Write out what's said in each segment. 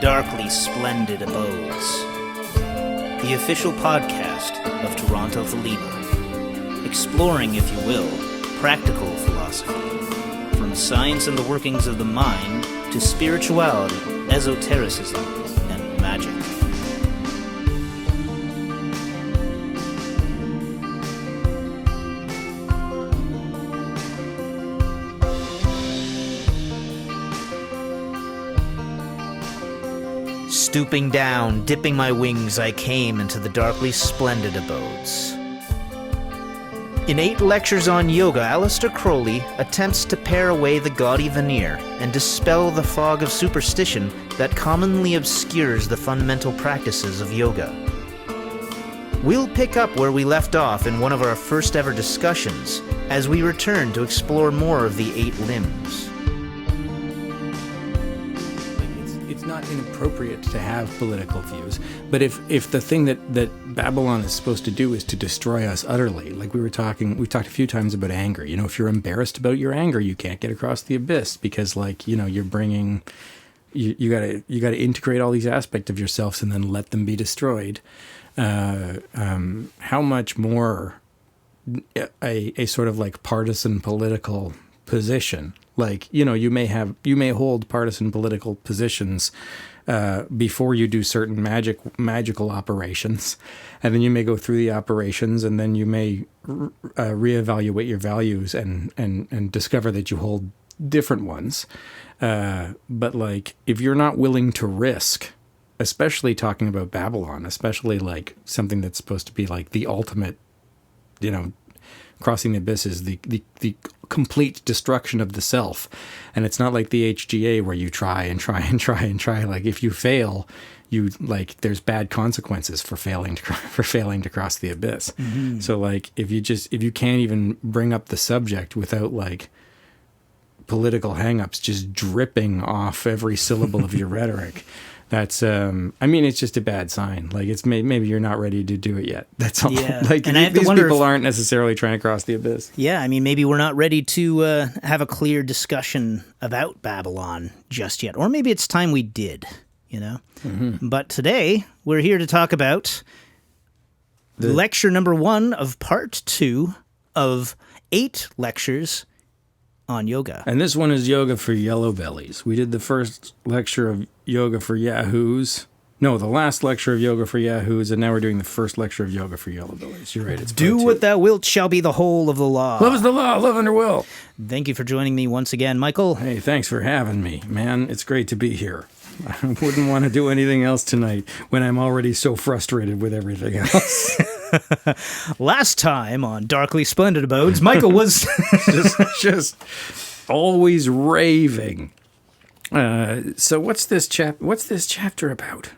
Darkly Splendid Abodes, the official podcast of Toronto Thelema, exploring, if you will, practical philosophy, from science and the workings of the mind to spirituality, esotericism, and magic. Stooping down, dipping my wings, I came into the darkly splendid abodes. In 8 lectures on yoga, Aleister Crowley attempts to pare away the gaudy veneer and dispel the fog of superstition that commonly obscures the fundamental practices of yoga. We'll pick up where we left off in one of our first ever discussions as we return to explore more of the 8 limbs. Not inappropriate to have political views, but if the thing that Babylon is supposed to do is to destroy us utterly, like we've talked a few times about anger. You know, if you're embarrassed about your anger, you can't get across the abyss because, like, you know, you're bringing you gotta integrate all these aspects of yourselves and then let them be destroyed. How much more a sort of like partisan political position. Like, you know, you may hold partisan political positions before you do certain magical operations, and then you may go through the operations, and then you may reevaluate your values and discover that you hold different ones. But like, if you're not willing to risk, especially talking about Babylon, especially like something that's supposed to be like the ultimate, you know, crossing the abyss is the complete destruction of the self. And it's not like the HGA where you try and try and try and try. Like, if you fail, you like, there's bad consequences for failing to cross the abyss. Mm-hmm. So like, if you can't even bring up the subject without like political hangups just dripping off every syllable of your rhetoric, that's, I mean, it's just a bad sign. Like, it's maybe you're not ready to do it yet. That's all. Yeah. Like, and these people aren't necessarily trying to cross the abyss. Yeah, I mean, maybe we're not ready to have a clear discussion about Babylon just yet. Or maybe it's time we did, you know? Mm-hmm. But today, we're here to talk about lecture number 1 of part 2 of 8 lectures on yoga. And this one is yoga for yellow bellies. We did the first lecture of yoga for yahoos. No, the last lecture of yoga for yahoos, and now we're doing the first lecture of yoga for yellow bellies. You're right. It's do what thou wilt shall be the whole of the law. Love is the law, love under will. Thank you for joining me once again, Michael. Hey, thanks for having me, man. It's great to be here. I wouldn't want to do anything else tonight when I'm already so frustrated with everything else. Last time on Darkly Splendid Abodes, Michael was just always raving. So what's this chapter about?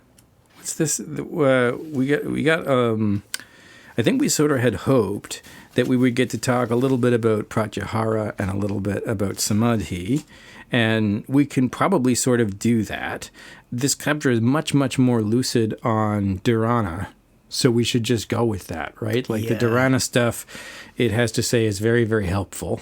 What's this? We got. I think we sort of had hoped that we would get to talk a little bit about pratyahara and a little bit about samadhi, and we can probably sort of do that. This chapter is much, much more lucid on dharana, so we should just go with that, right? Like, the dharana stuff, it has to say, is very, very helpful.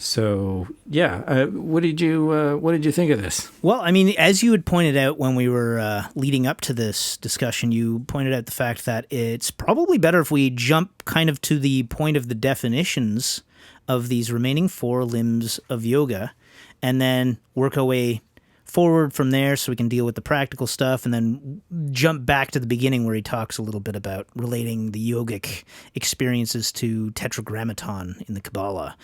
So, yeah, what did you think of this? Well, I mean, as you had pointed out when we were leading up to this discussion, you pointed out the fact that it's probably better if we jump kind of to the point of the definitions of these remaining 4 limbs of yoga, and then work our way forward from there so we can deal with the practical stuff, and then jump back to the beginning where he talks a little bit about relating the yogic experiences to tetragrammaton in the Kabbalah.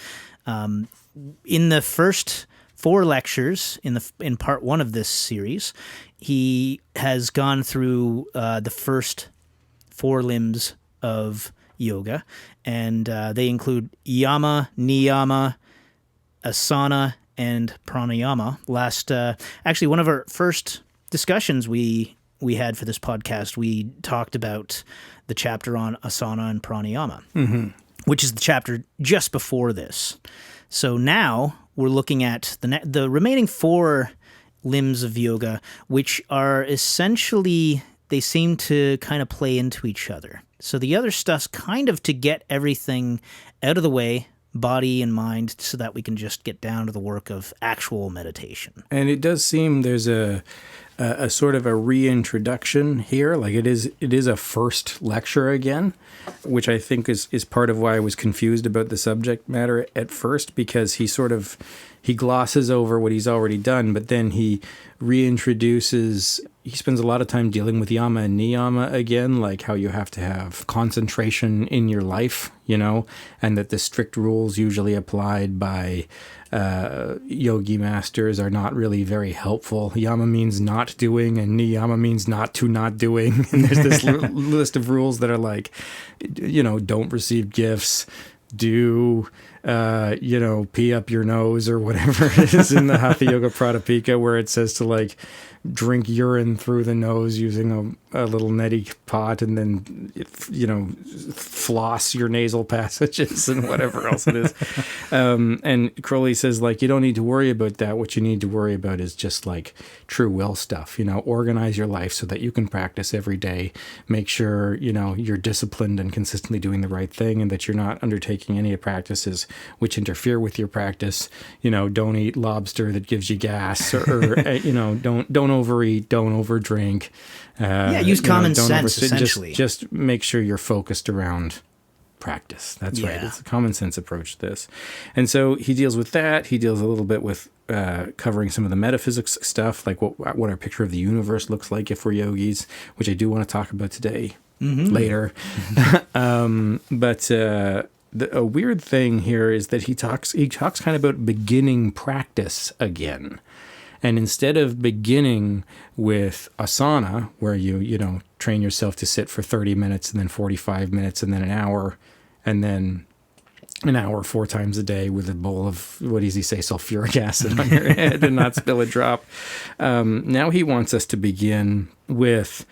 In the first 4 lectures in part 1 of this series, he has gone through the first 4 limbs of yoga, and they include yama, niyama, asana, and pranayama. Actually, one of our first discussions we had for this podcast, we talked about the chapter on asana and pranayama, mm-hmm. which is the chapter just before this. So now we're looking at the remaining 4 limbs of yoga, which are essentially, they seem to kind of play into each other. So the other stuff's kind of to get everything out of the way, body and mind, so that we can just get down to the work of actual meditation. And it does seem there's a a sort of a reintroduction here. Like it is a first lecture again, which I think is part of why I was confused about the subject matter at first, because he glosses over what he's already done, but then he reintroduces. He spends a lot of time dealing with yama and niyama again, like how you have to have concentration in your life, and that the strict rules usually applied by yogi masters are not really very helpful. Yama means not doing, and niyama means not doing. And there's this list of rules that are like, don't receive gifts, do, pee up your nose or whatever it is in the Hatha Yoga Pradipika, where it says to like drink urine through the nose using a little neti pot, and then, floss your nasal passages and whatever else it is. And Crowley says, like, you don't need to worry about that. What you need to worry about is just like true will stuff, organize your life so that you can practice every day. Make sure, you're disciplined and consistently doing the right thing, and that you're not undertaking any practices which interfere with your practice. Don't eat lobster that gives you gas, or don't overeat, don't overdrink. Use common sense, essentially. Just make sure you're focused around practice. That's right. It's a common sense approach to this. And so he deals with that. He deals a little bit with covering some of the metaphysics stuff, like what our picture of the universe looks like if we're yogis, which I do want to talk about today, later. But a weird thing here is that he talks kind of about beginning practice again. And instead of beginning with asana, where you train yourself to sit for 30 minutes and then 45 minutes and then an hour, and then an hour 4 times a day with a bowl of, what does he say, sulfuric acid on your head and not spill a drop. Now he wants us to begin with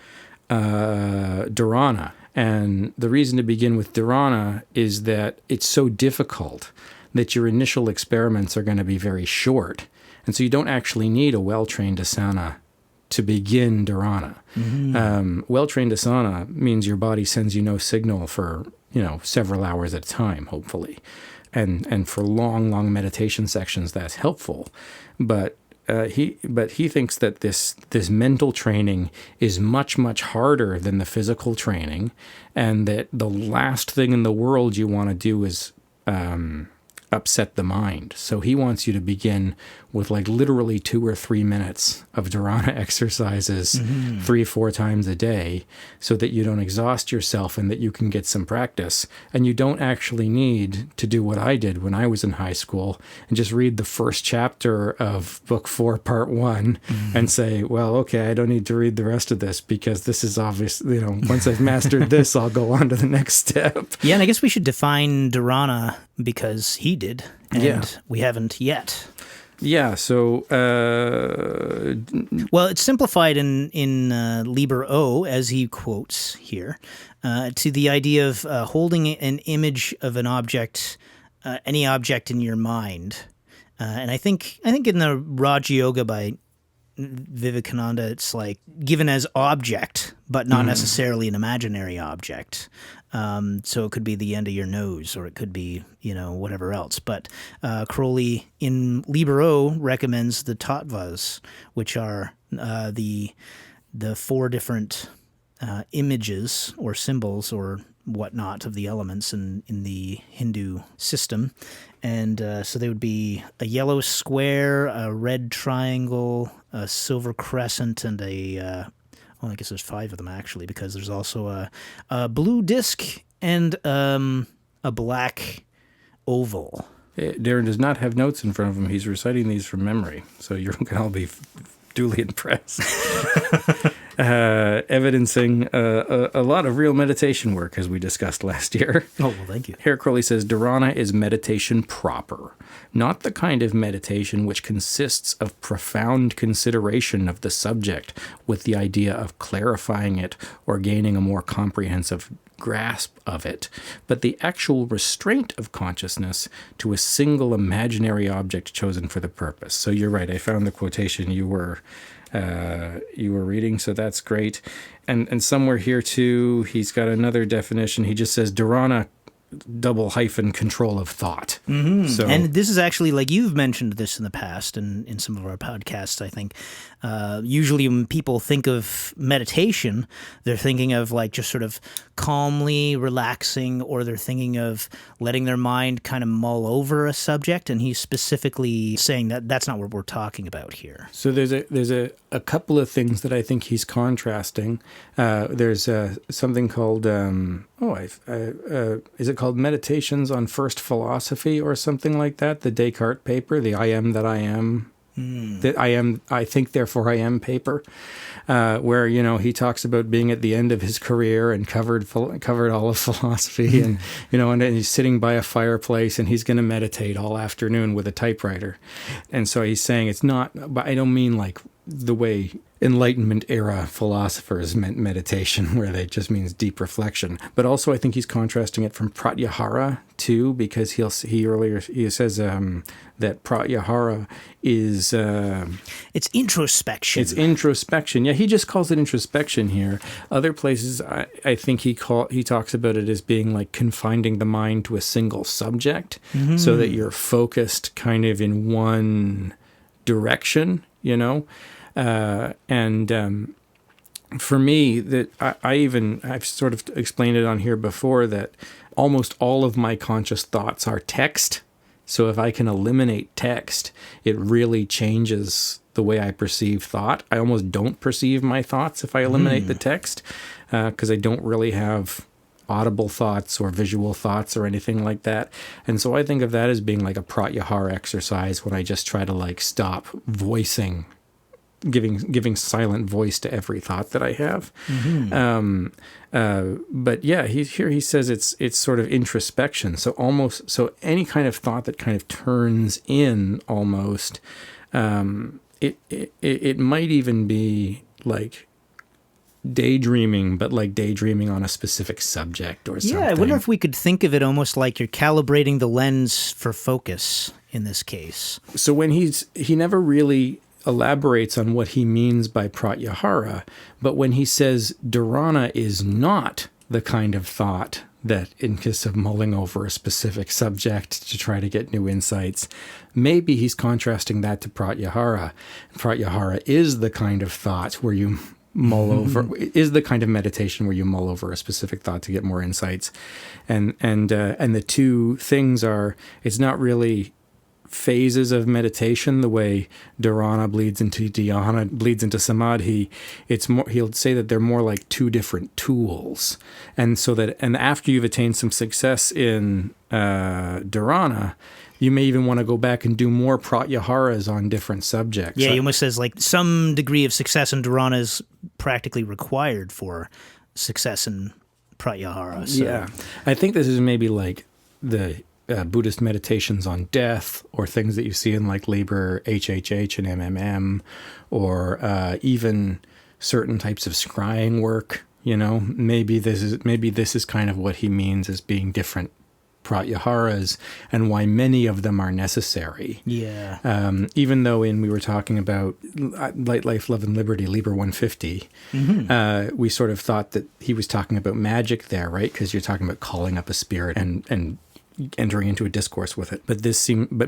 dharana. And the reason to begin with dharana is that it's so difficult that your initial experiments are going to be very short. And so you don't actually need a well-trained asana to begin dharana. Well-trained asana means your body sends you no signal for, several hours at a time, hopefully. And for long meditation sections, that's helpful. But he thinks that this mental training is much, much harder than the physical training, and that the last thing in the world you want to do is upset the mind. So he wants you to begin with like literally 2 or 3 minutes of dharana exercises 3-4 times a day, so that you don't exhaust yourself and that you can get some practice. And you don't actually need to do what I did when I was in high school and just read the first chapter of book 4, part 1 and say, well, okay, I don't need to read the rest of this because this is obvious. Once I've mastered this, I'll go on to the next step. Yeah, and I guess we should define dharana because he did, and we haven't yet. Yeah, so... well, it's simplified in Liber O, as he quotes here, to the idea of holding an image of an object, any object in your mind. And I think in the Raja Yoga by Vivekananda, it's like given as object, but not necessarily an imaginary object. So it could be the end of your nose, or it could be, whatever else. But Crowley in Liber O recommends the tattvas, which are the 4 different images or symbols or whatnot of the elements in the Hindu system. And so they would be a yellow square, a red triangle, a silver crescent, and I guess there's 5 of them actually, because there's also a blue disc and a black oval. Darren does not have notes in front of him. He's reciting these from memory, so you can all be duly impressed. Evidencing a lot of real meditation work, as we discussed last year. Oh, well, thank you. Here Crowley says, dharana is meditation proper, not the kind of meditation which consists of profound consideration of the subject with the idea of clarifying it or gaining a more comprehensive grasp of it, but the actual restraint of consciousness to a single imaginary object chosen for the purpose. So you're right. I found the quotation you were reading, so that's great. And somewhere here too, he's got another definition. He just says dharana double hyphen control of thought. So, and this is actually, like, you've mentioned this in the past and in some of our podcasts, I think. Usually when people think of meditation, they're thinking of like just sort of calmly relaxing, or they're thinking of letting their mind kind of mull over a subject. And he's specifically saying that that's not what we're talking about here. So there's a couple of things that I think he's contrasting. There's something called is it called Meditations on First Philosophy or something like that? The Descartes paper, the I am that I am. That I think, therefore I am paper, where, he talks about being at the end of his career and covered all of philosophy, and, and he's sitting by a fireplace and he's going to meditate all afternoon with a typewriter. And so he's saying it's not, but I don't mean like the way Enlightenment era philosophers meant meditation, where that just means deep reflection. But also I think he's contrasting it from pratyahara too, because he says that pratyahara is it's introspection. It's introspection. Yeah, he just calls it introspection here. Other places, I think he talks about it as being like confining the mind to a single subject, so that you're focused kind of in one direction. For me, that I've sort of explained it on here before, that almost all of my conscious thoughts are text. So if I can eliminate text, it really changes the way I perceive thought. I almost don't perceive my thoughts if I eliminate the text, because I don't really have audible thoughts or visual thoughts or anything like that. And so I think of that as being like a pratyahara exercise, when I just try to like stop voicing, giving silent voice to every thought that I have. But yeah, he says it's sort of introspection. So any kind of thought that kind of turns in almost, it might even be like daydreaming, but like daydreaming on a specific subject or something. Yeah, I wonder if we could think of it almost like you're calibrating the lens for focus in this case. So when he never really elaborates on what he means by pratyahara, but when he says dharana is not the kind of thought that consists of mulling over a specific subject to try to get new insights, maybe he's contrasting that to pratyahara. Pratyahara is the kind of thought where you mull over, is the kind of meditation where you mull over a specific thought to get more insights. And the two things are, it's not really phases of meditation the way dharana bleeds into dhyana, bleeds into samadhi. It's more, he'll say that they're more like two different tools. And after you've attained some success in dharana, you may even want to go back and do more pratyaharas on different subjects. Yeah, he almost says like some degree of success in dharana is practically required for success in pratyahara. So. Yeah, I think this is maybe like the Buddhist meditations on death, or things that you see in like Liber, HHH, and MMM, or even certain types of scrying work. Maybe this is kind of what he means as being different pratyaharas, and why many of them are necessary. Yeah. Even though we were talking about Light, Life, Love, and Liberty, Liber 150, we sort of thought that he was talking about magic there, right? Because you're talking about calling up a spirit and entering into a discourse with it. But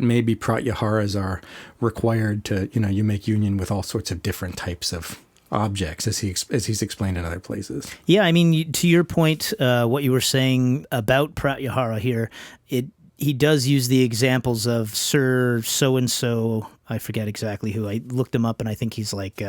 maybe pratyaharas are required to, you make union with all sorts of different types of objects, as he's explained in other places. Yeah, I mean, to your point, what you were saying about pratyahara here, he does use the examples of Sir so-and-so, I forget exactly who. I looked him up, and I think he's like,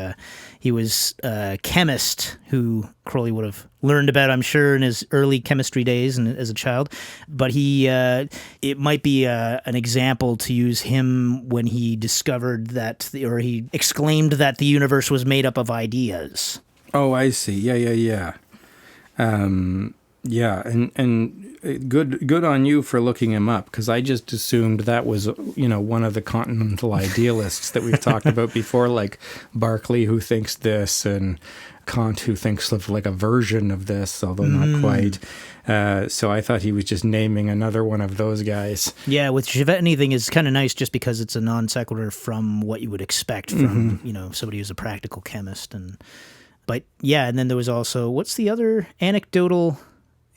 he was a chemist who Crowley would have learned about, I'm sure, in his early chemistry days and as a child. But it might be an example to use him when he discovered or he exclaimed that the universe was made up of ideas. Oh, I see. Yeah. Yeah, and good on you for looking him up, because I just assumed that was, one of the continental idealists that we've talked about before, like Berkeley, who thinks this, and Kant, who thinks of like a version of this, although not quite. So I thought he was just naming another one of those guys. Yeah, with Javet, anything is kind of nice just because it's a non sequitur from what you would expect from, somebody who's a practical chemist. But yeah, and then there was also, what's the other anecdotal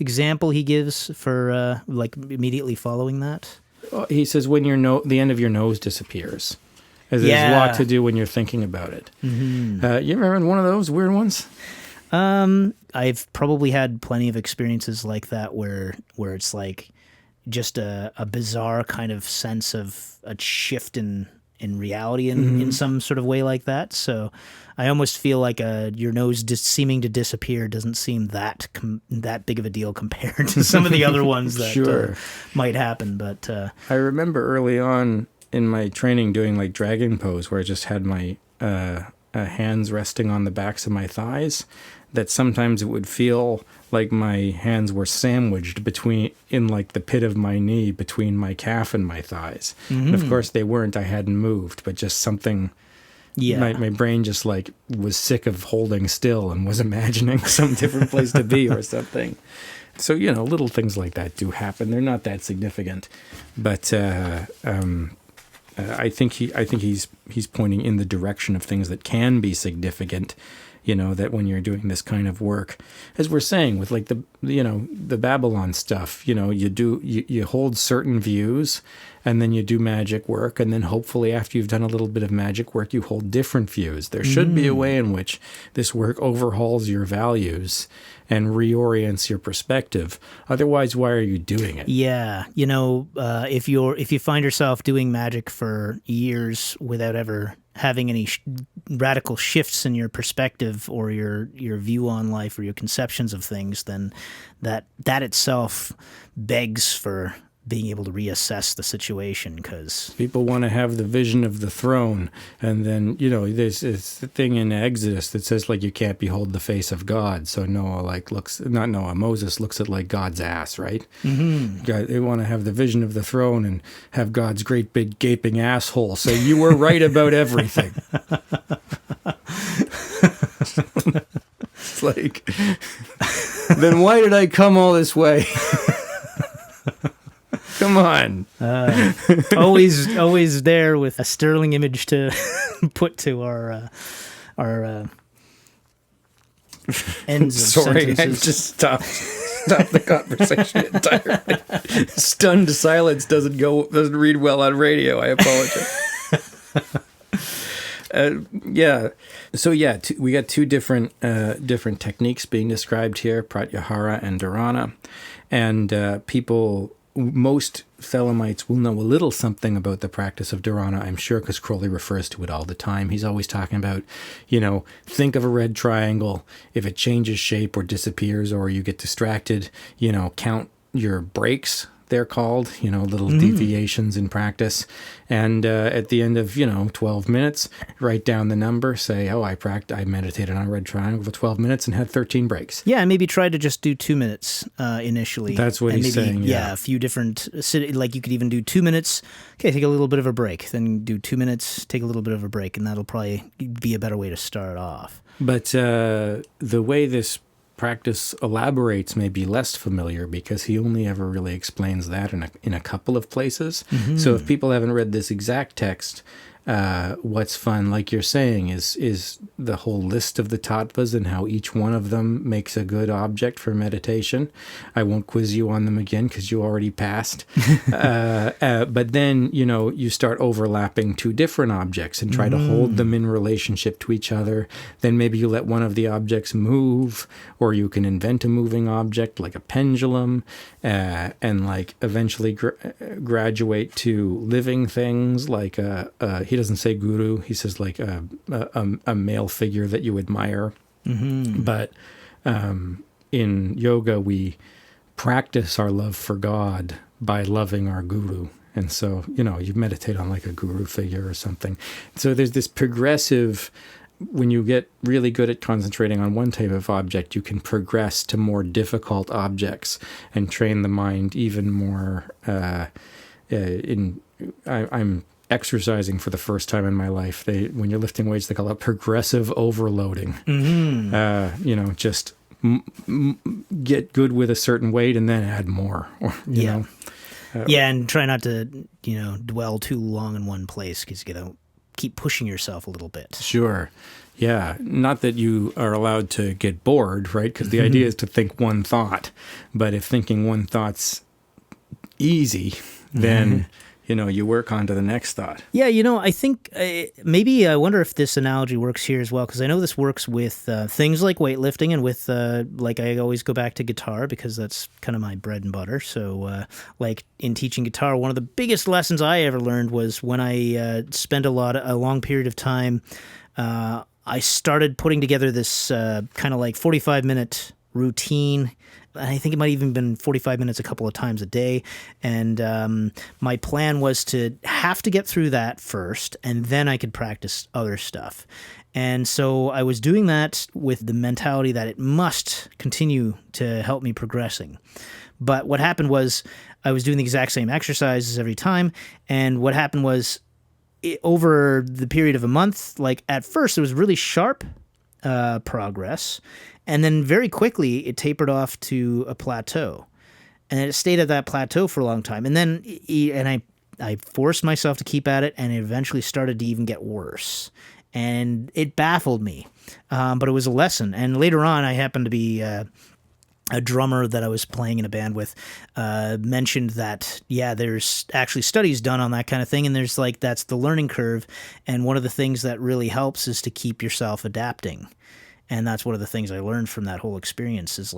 example he gives for like immediately following that? He says when the end of your nose disappears. As there's a lot to do when you're thinking about it. Mm-hmm. You ever had one of those weird ones? I've probably had plenty of experiences like that where it's like just a bizarre kind of sense of a shift in reality in some sort of way like that. So I almost feel like your nose seeming to disappear doesn't seem that big of a deal compared to some of the other ones that might happen. But I remember early on in my training doing like dragon pose where I just had my hands resting on the backs of my thighs, that sometimes it would feel like my hands were sandwiched in like the pit of my knee between my calf and my thighs. And of course they weren't, I hadn't moved, but just something, my brain just like was sick of holding still and was imagining some different place to be or something. So, little things like that do happen. They're not that significant, but I think he's pointing in the direction of things that can be significant. That when you're doing this kind of work, as we're saying with like the Babylon stuff, you hold certain views, and then you do magic work, and then hopefully after you've done a little bit of magic work, you hold different views. There should be a way in which this work overhauls your values and reorients your perspective. Otherwise, why are you doing it? Yeah, if you find yourself doing magic for years without ever having any radical shifts in your perspective or your view on life or your conceptions of things, then that itself begs for being able to reassess the situation, because people want to have the vision of the throne, and then there's this thing in Exodus that says like you can't behold the face of God. So Moses looks at like God's ass, right? Mm-hmm. They want to have the vision of the throne and have God's great big gaping asshole. So you were right about everything. It's like, then why did I come all this way? Come on. Always there with a sterling image to put to our ends of Sorry, sentences. I just stopped the conversation entirely. Stunned silence doesn't read well on radio. I apologize. We got two different techniques being described here, Pratyahara and Dharana, and most Thelemites will know a little something about the practice of Dharana, I'm sure, because Crowley refers to it all the time. He's always talking about, think of a red triangle. If it changes shape or disappears or you get distracted, count your breaks, they're called, little deviations in practice. And at the end of, 12 minutes, write down the number, say, I meditated on a red triangle for 12 minutes and had 13 breaks. Yeah, maybe try to just do 2 minutes initially. That's what he's saying, yeah. A few different, like you could even do 2 minutes, okay, take a little bit of a break, then do 2 minutes, take a little bit of a break, and that'll probably be a better way to start off. But the way this practice elaborates may be less familiar, because he only ever really explains that in a couple of places. Mm-hmm. So if people haven't read this exact text, what's fun, like you're saying, is the whole list of the tattvas and how each one of them makes a good object for meditation. I won't quiz you on them again because you already passed. But then, you start overlapping two different objects and try to hold them in relationship to each other. Then maybe you let one of the objects move, or you can invent a moving object like a pendulum, and like eventually graduate to living things like he doesn't say guru, he says like a male figure that you admire. Mm-hmm. But in yoga, we practice our love for God by loving our guru. And so, you meditate on like a guru figure or something. So there's this progressive, when you get really good at concentrating on one type of object, you can progress to more difficult objects and train the mind even more. I'm exercising for the first time in my life. When you're lifting weights, they call it progressive overloading. Mm-hmm. Just get good with a certain weight and then add more. You know. And try not to, dwell too long in one place, because you get keep pushing yourself a little bit. Sure. Yeah. Not that you are allowed to get bored, right? Because the idea is to think one thought. But if thinking one thought's easy, then, you work on to the next thought. Yeah, I think maybe I wonder if this analogy works here as well, because I know this works with things like weightlifting and with, I always go back to guitar because that's kind of my bread and butter. So, in teaching guitar, one of the biggest lessons I ever learned was when I spent a long period of time, I started putting together this kind of 45-minute routine. I think it might even been 45 minutes a couple of times a day. And my plan was to have to get through that first, and then I could practice other stuff. And so I was doing that with the mentality that it must continue to help me progressing. But what happened was I was doing the exact same exercises every time. And what happened was over the period of a month, at first it was really sharp progress. And then very quickly, it tapered off to a plateau. And it stayed at that plateau for a long time. And then I forced myself to keep at it, and it eventually started to even get worse. And it baffled me. But it was a lesson. And later on, I happened to be a drummer that I was playing in a band with mentioned that, there's actually studies done on that kind of thing. And there's that's the learning curve. And one of the things that really helps is to keep yourself adapting. And that's one of the things I learned from that whole experience is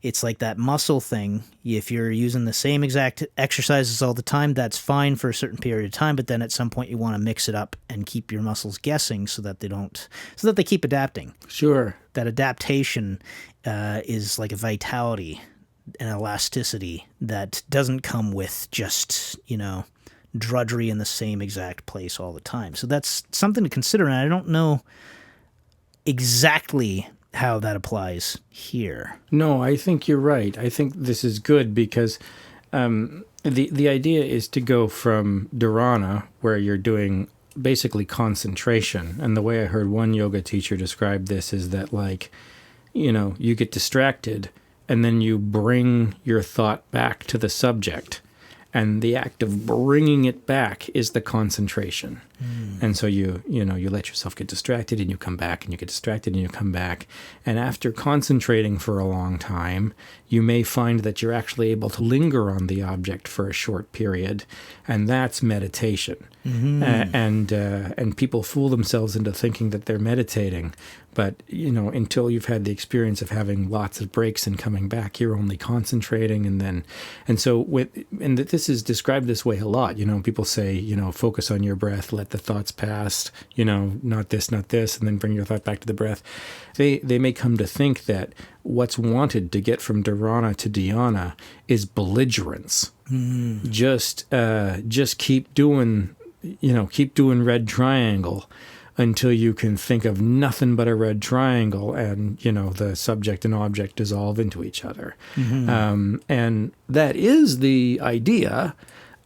it's like that muscle thing. If you're using the same exact exercises all the time, that's fine for a certain period of time. But then at some point you want to mix it up and keep your muscles guessing so that they keep adapting. Sure. That adaptation is like a vitality and elasticity that doesn't come with just, drudgery in the same exact place all the time. So that's something to consider. And I don't know exactly how that applies here. No, I think you're right. I think this is good because the idea is to go from dharana, where you're doing basically concentration. And the way I heard one yoga teacher describe this is that you get distracted and then you bring your thought back to the subject. And the act of bringing it back is the concentration. And so you let yourself get distracted and you come back and you get distracted and you come back. And after concentrating for a long time, you may find that you're actually able to linger on the object for a short period. And that's meditation. And people fool themselves into thinking that they're meditating. But, until you've had the experience of having lots of breaks and coming back, you're only concentrating. And so this is described this way a lot. People say, focus on your breath, let the thoughts pass, not this, and then bring your thought back to the breath. They may come to think that what's wanted to get from dharana to dhyana is belligerence. Just keep doing red triangle until you can think of nothing but a red triangle and, the subject and object dissolve into each other. And that is the idea,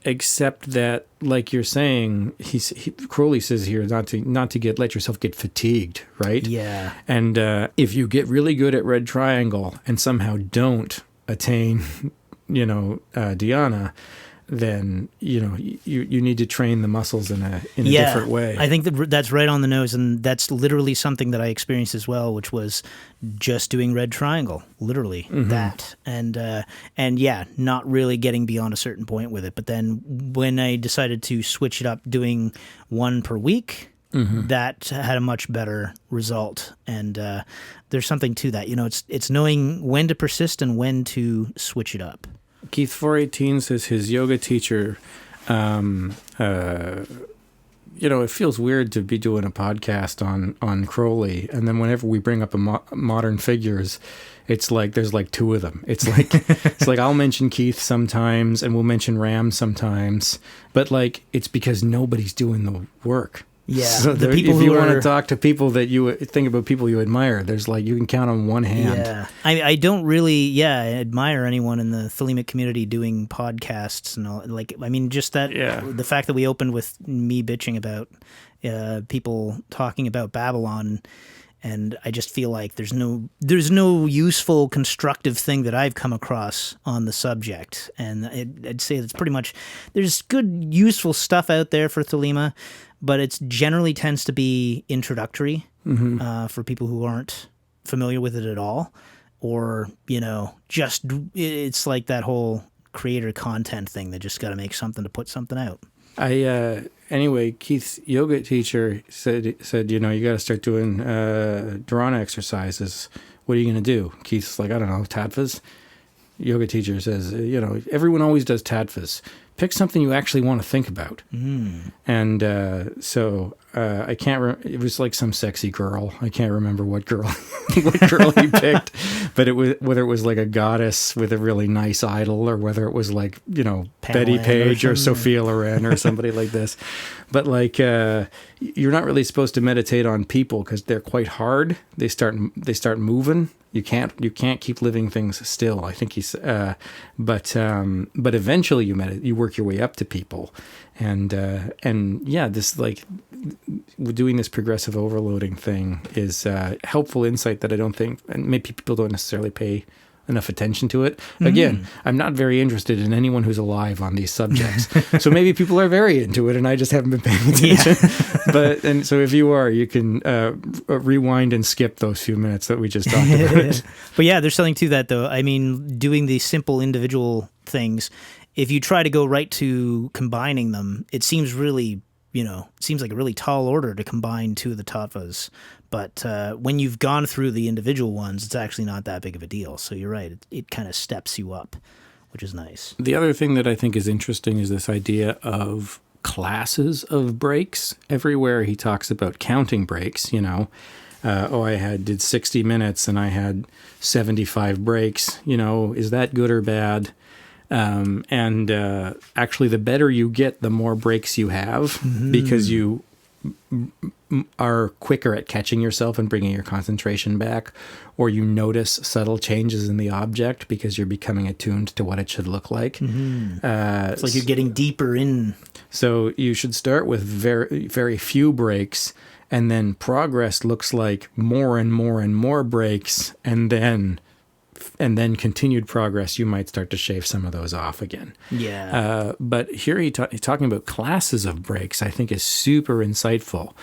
except that, like you're saying, Crowley says here not to let yourself get fatigued, right? Yeah. And if you get really good at red triangle and somehow don't attain, dhyana, then you need to train the muscles in a different way. I think that's right on the nose, and that's literally something that I experienced as well, which was just doing red triangle, literally that, and not really getting beyond a certain point with it. But then when I decided to switch it up, doing one per week, that had a much better result. And there's something to that. It's knowing when to persist and when to switch it up. Keith 418 says his yoga teacher, it feels weird to be doing a podcast on Crowley, and then whenever we bring up modern figures, it's like there's two of them. It's like I'll mention Keith sometimes, and we'll mention Ram sometimes, but it's because nobody's doing the work. Yeah, so if you want to talk to people that you think about people you admire, there's you can count on one hand. Yeah, I don't really admire anyone in the Thelema community doing podcasts and all. Just that the fact that we opened with me bitching about people talking about Babylon, and I just feel like there's no useful constructive thing that I've come across on the subject, and I'd say that's pretty much there's good useful stuff out there for Thelema. but it generally tends to be introductory for people who aren't familiar with it at all, or, just it's like that whole creator content thing. They just got to make something to put something out. Anyway, Keith's yoga teacher said, you got to start doing dharana exercises. What are you going to do? Keith's like, I don't know, tattvas. Yoga teacher says, everyone always does tattvas. Pick something you actually want to think about. And so I can't. It was like some sexy girl. I can't remember what girl, what girl he picked, but it was whether it was like a goddess with a really nice idol, or whether it was like Betty Page or Sophia Loren or somebody like this. But like you're not really supposed to meditate on people because they're quite hard. They start moving. You can't keep living things still. I think but eventually you work your way up to people, and this like doing this progressive overloading thing is helpful insight that I don't think, and maybe people don't necessarily pay enough attention to it. Again, I'm not very interested in anyone who's alive on these subjects. So maybe people are very into it and I just haven't been paying attention. So if you are, you can rewind and skip those few minutes that we just talked about. But yeah, there's something to that though. I mean, doing these simple individual things, if you try to go right to combining them, it seems really, it seems like a really tall order to combine two of the tattvas. But when you've gone through the individual ones, it's actually not that big of a deal. So you're right. It kind of steps you up, which is nice. The other thing that I think is interesting is this idea of classes of breaks. Everywhere he talks about counting breaks, I did 60 minutes and I had 75 breaks. Is that good or bad? Actually, the better you get, the more breaks you have, because you are quicker at catching yourself and bringing your concentration back, or you notice subtle changes in the object because you're becoming attuned to what it should look like. It's like you're getting deeper in. So you should start with very, very few breaks, and then progress looks like more and more and more breaks, and then continued progress, you might start to shave some of those off again. Yeah. But here he's talking about classes of breaks, I think is super insightful,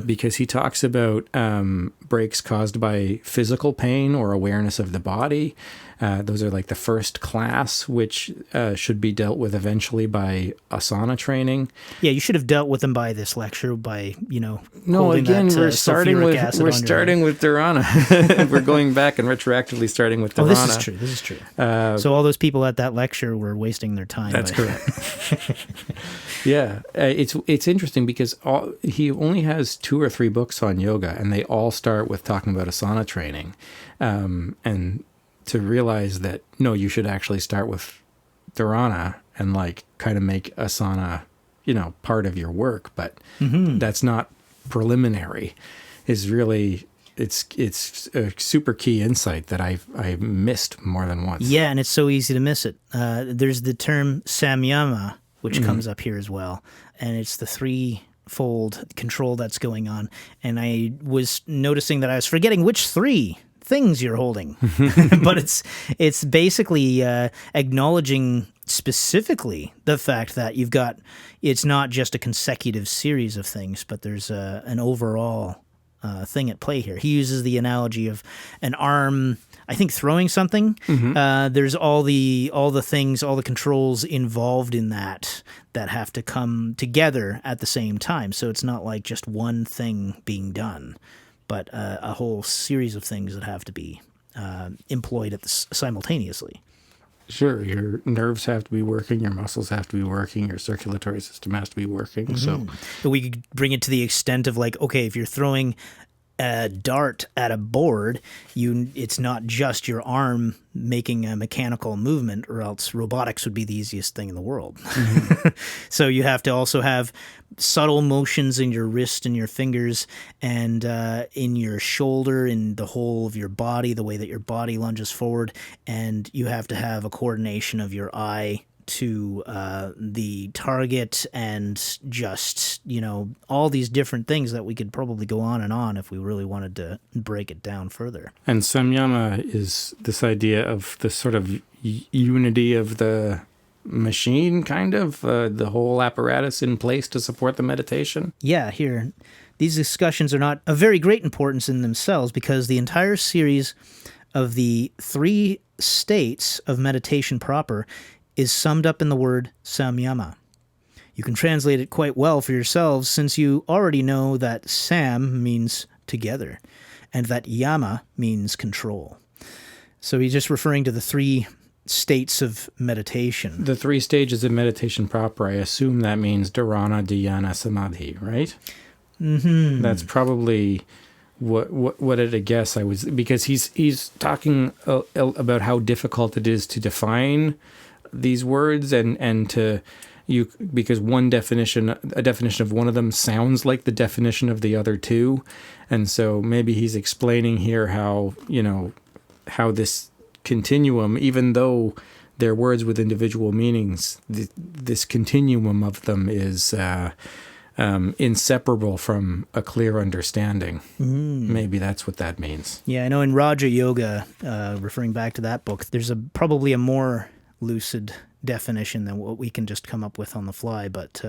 because he talks about breaks caused by physical pain or awareness of the body. Those are like the first class, which should be dealt with eventually by asana training. Yeah, you should have dealt with them by this lecture, by, No, again, we're starting with dharana. We're going back and retroactively starting with dharana. Oh, this is true. So all those people at that lecture were wasting their time. That's correct. Yeah, it's interesting because he only has 2 or 3 books on yoga, and they all start with talking about asana training, and to realize that, no, you should actually start with dharana and like kind of make asana, part of your work, but that's not preliminary, is really, it's a super key insight that I've missed more than once. Yeah, and it's so easy to miss it. There's the term samyama, which comes up here as well, and it's the threefold control that's going on. And I was noticing that I was forgetting which 3 things you're holding, but it's basically acknowledging specifically the fact that it's not just a consecutive series of things, but there's an overall thing at play here. He uses the analogy of an arm, I think, throwing something. There's all the things, all the controls involved in that have to come together at the same time. So it's not like just one thing being done, but a whole series of things that have to be employed simultaneously. Sure, your nerves have to be working, your muscles have to be working, your circulatory system has to be working. So we could bring it to the extent of like, okay, if you're throwing a dart at a board, it's not just your arm making a mechanical movement, or else robotics would be the easiest thing in the world. So you have to also have subtle motions in your wrist and your fingers, and in your shoulder, in the whole of your body, the way that your body lunges forward, and you have to have a coordination of your eye to the target, and just, all these different things that we could probably go on and on if we really wanted to break it down further. And samyama is this idea of the sort of unity of the machine, kind of, the whole apparatus in place to support the meditation? Yeah, here. These discussions are not of very great importance in themselves because the entire series of the 3 states of meditation proper is summed up in the word samyama. You can translate it quite well for yourselves since you already know that sam means together and that yama means control. So he's just referring to the 3 states of meditation. The 3 stages of meditation proper, I assume that means dharana, dhyana, samadhi, right? Mm-hmm. That's probably what at a guess I was, because he's talking about how difficult it is to define these words and to because a definition of one of them sounds like the definition of the other 2, and so maybe he's explaining here how this continuum, even though they're words with individual meanings, this continuum of them is inseparable from a clear understanding. Maybe that's what that means. Yeah, I know in Raja Yoga, referring back to that book, there's probably a more lucid definition than what we can just come up with on the fly, but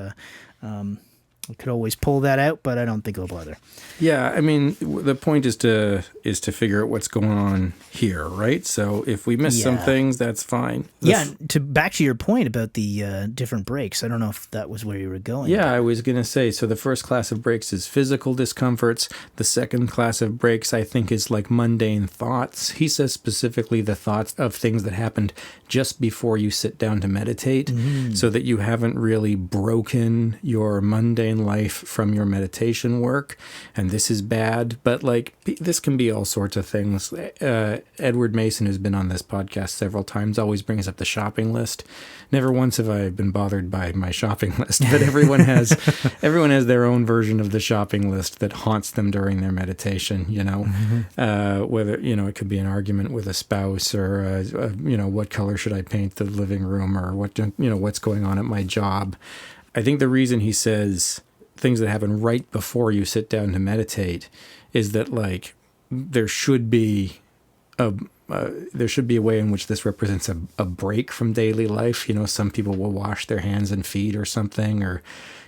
we could always pull that out, but I don't think it'll bother. Yeah, I mean, the point is to figure out what's going on here, right? So if we miss some things, that's fine. Back to your point about the different breaks, I don't know if that was where you were going. Yeah, I was going to say, so the first class of breaks is physical discomforts. The second class of breaks, I think, is like mundane thoughts. He says specifically the thoughts of things that happened just before you sit down to meditate, so that you haven't really broken your mundane life from your meditation work, and this is bad, but like this can be all sorts of things. Edward Mason, who's been on this podcast several times, always brings up the shopping list. Never once have I been bothered by my shopping list, but everyone has their own version of the shopping list that haunts them during their meditation, whether it could be an argument with a spouse, or what color should I paint the living room, or what's going on at my job. I think the reason he says things that happen right before you sit down to meditate is that like there should be a way in which this represents a break from daily life. Some people will wash their hands and feet or something, or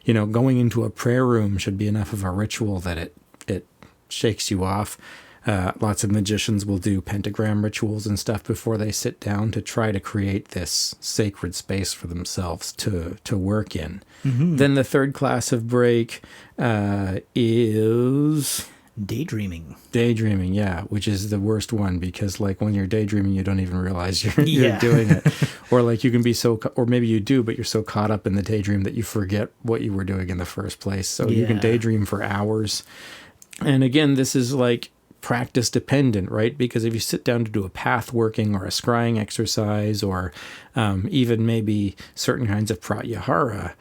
going into a prayer room should be enough of a ritual that it shakes you off. Lots of magicians will do pentagram rituals and stuff before they sit down to try to create this sacred space for themselves to work in. Then the third class of break is daydreaming. Daydreaming, yeah, which is the worst one, because like when you're daydreaming, you don't even realize you're doing it. Or like you can be or maybe you do, but you're so caught up in the daydream that you forget what you were doing in the first place. So you can daydream for hours. And again, this is like practice dependent, right? Because if you sit down to do a path working or a scrying exercise, or even maybe certain kinds of pratyahara,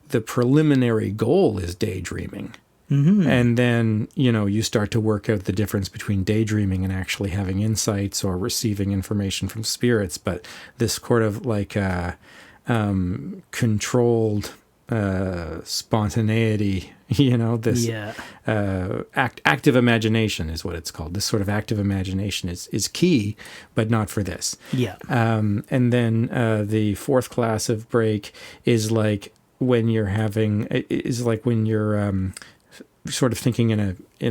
the preliminary goal is daydreaming. And then, you start to work out the difference between daydreaming and actually having insights or receiving information from spirits. But this sort of like controlled spontaneity, this active imagination is what it's called. This sort of active imagination is key, but not for this. And then the fourth class of break is like when you're sort of thinking in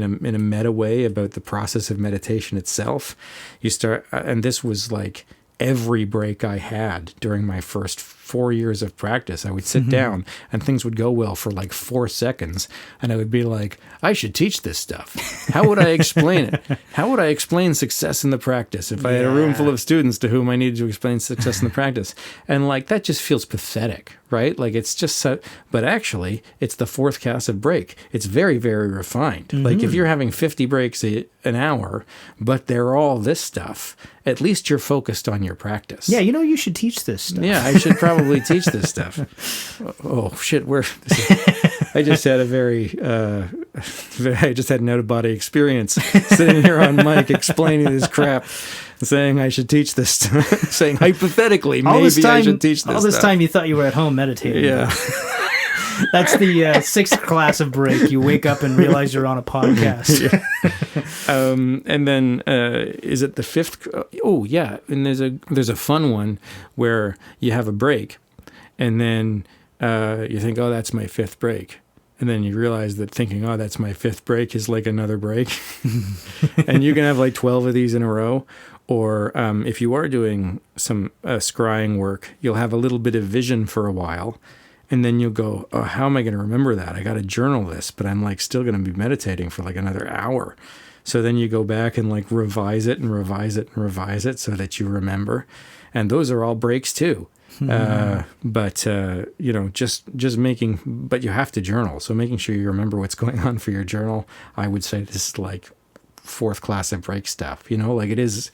a meta way about the process of meditation itself. You start, and this was like every break I had during my first 4 years of practice. I would sit down and things would go well for like 4 seconds, and I would be like, I should teach this stuff. How would I explain it? How would I explain success in the practice if I had a room full of students to whom I needed to explain success in the practice? And like that just feels pathetic, right? Like it's just so, but actually it's the fourth class of break. It's very, very refined. Like if you're having 50 breaks an hour, but they're all this stuff, at least you're focused on your practice. Yeah, you should teach this stuff. Yeah, I should probably teach this stuff. Oh shit, I just had I just had an out-of-body experience sitting here on mic explaining this crap, saying I should teach this stuff, saying hypothetically maybe I should teach this all this stuff. time you thought you were at home meditating. Yeah. That's the sixth class of break. You wake up and realize you're on a podcast. And then is it the fifth? Oh yeah, and there's a fun one where you have a break, And then you think, oh, that's my fifth break. And then you realize that thinking, oh, that's my fifth break is like another break. And you can have like 12 of these in a row. Or if you are doing some scrying work, you'll have a little bit of vision for a while. And then you'll go, oh, how am I going to remember that? I got to journal this, but I'm like still going to be meditating for like another hour. So then you go back and like revise it and revise it and revise it so that you remember. And those are all breaks too. But just making, but you have to journal. So making sure you remember what's going on for your journal, I would say this is like fourth class of break stuff, like it is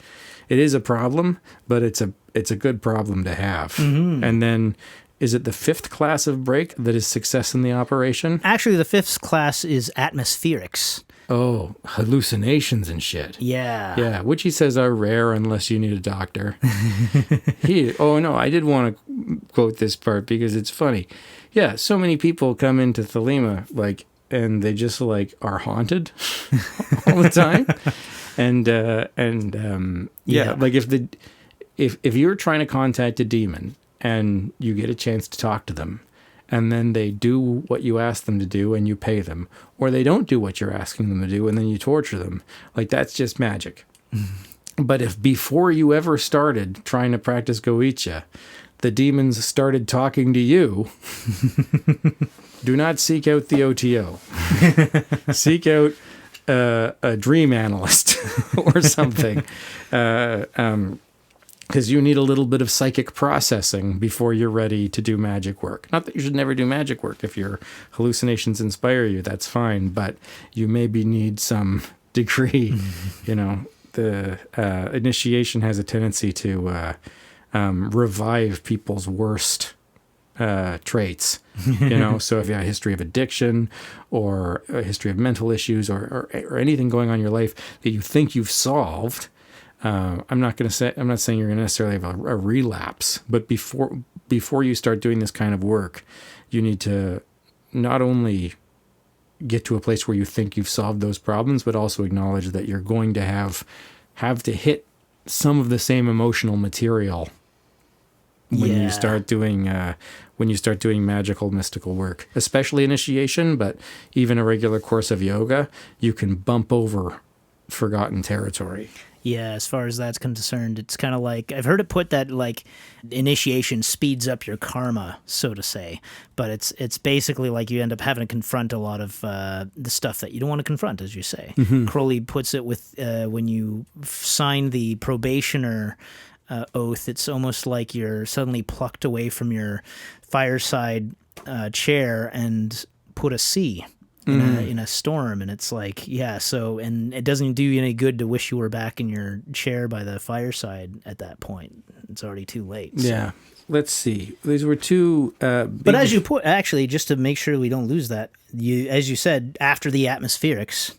a problem, but it's a good problem to have. And then is it the fifth class of break that is success in the operation? Actually, the fifth class is atmospherics. Oh, hallucinations and shit. Yeah. Which he says are rare unless you need a doctor. I did want to quote this part because it's funny. Yeah, so many people come into Thelema, and they just, are haunted all the time. If you're trying to contact a demon and you get a chance to talk to them, and then they do what you ask them to do and you pay them, or they don't do what you're asking them to do and then you torture them, that's just magic. But if before you ever started trying to practice Goicha, the demons started talking to you, do not seek out the OTO. Seek out a dream analyst or something. Because you need a little bit of psychic processing before you're ready to do magic work. Not that you should never do magic work. If your hallucinations inspire you, that's fine. But you maybe need some degree. The initiation has a tendency to revive people's worst traits. So if you have a history of addiction or a history of mental issues or anything going on in your life that you think you've solved, I'm not saying you're going to necessarily have a relapse, but before you start doing this kind of work, you need to not only get to a place where you think you've solved those problems, but also acknowledge that you're going to have to hit some of the same emotional material when you start doing magical mystical work, especially initiation, but even a regular course of yoga, you can bump over forgotten territory. Yeah, as far as that's concerned, it's kind of like, I've heard it put that initiation speeds up your karma, so to say. But it's basically like you end up having to confront a lot of the stuff that you don't want to confront, as you say. Mm-hmm. Crowley puts it with when you sign the probationer oath, it's almost like you're suddenly plucked away from your fireside chair and put a C. In a storm, and it's like, and it doesn't do you any good to wish you were back in your chair by the fireside at that point. It's already too late. So. Yeah. Let's see. These were two but as you put, actually, just to make sure we don't lose that, as you said, after the atmospherics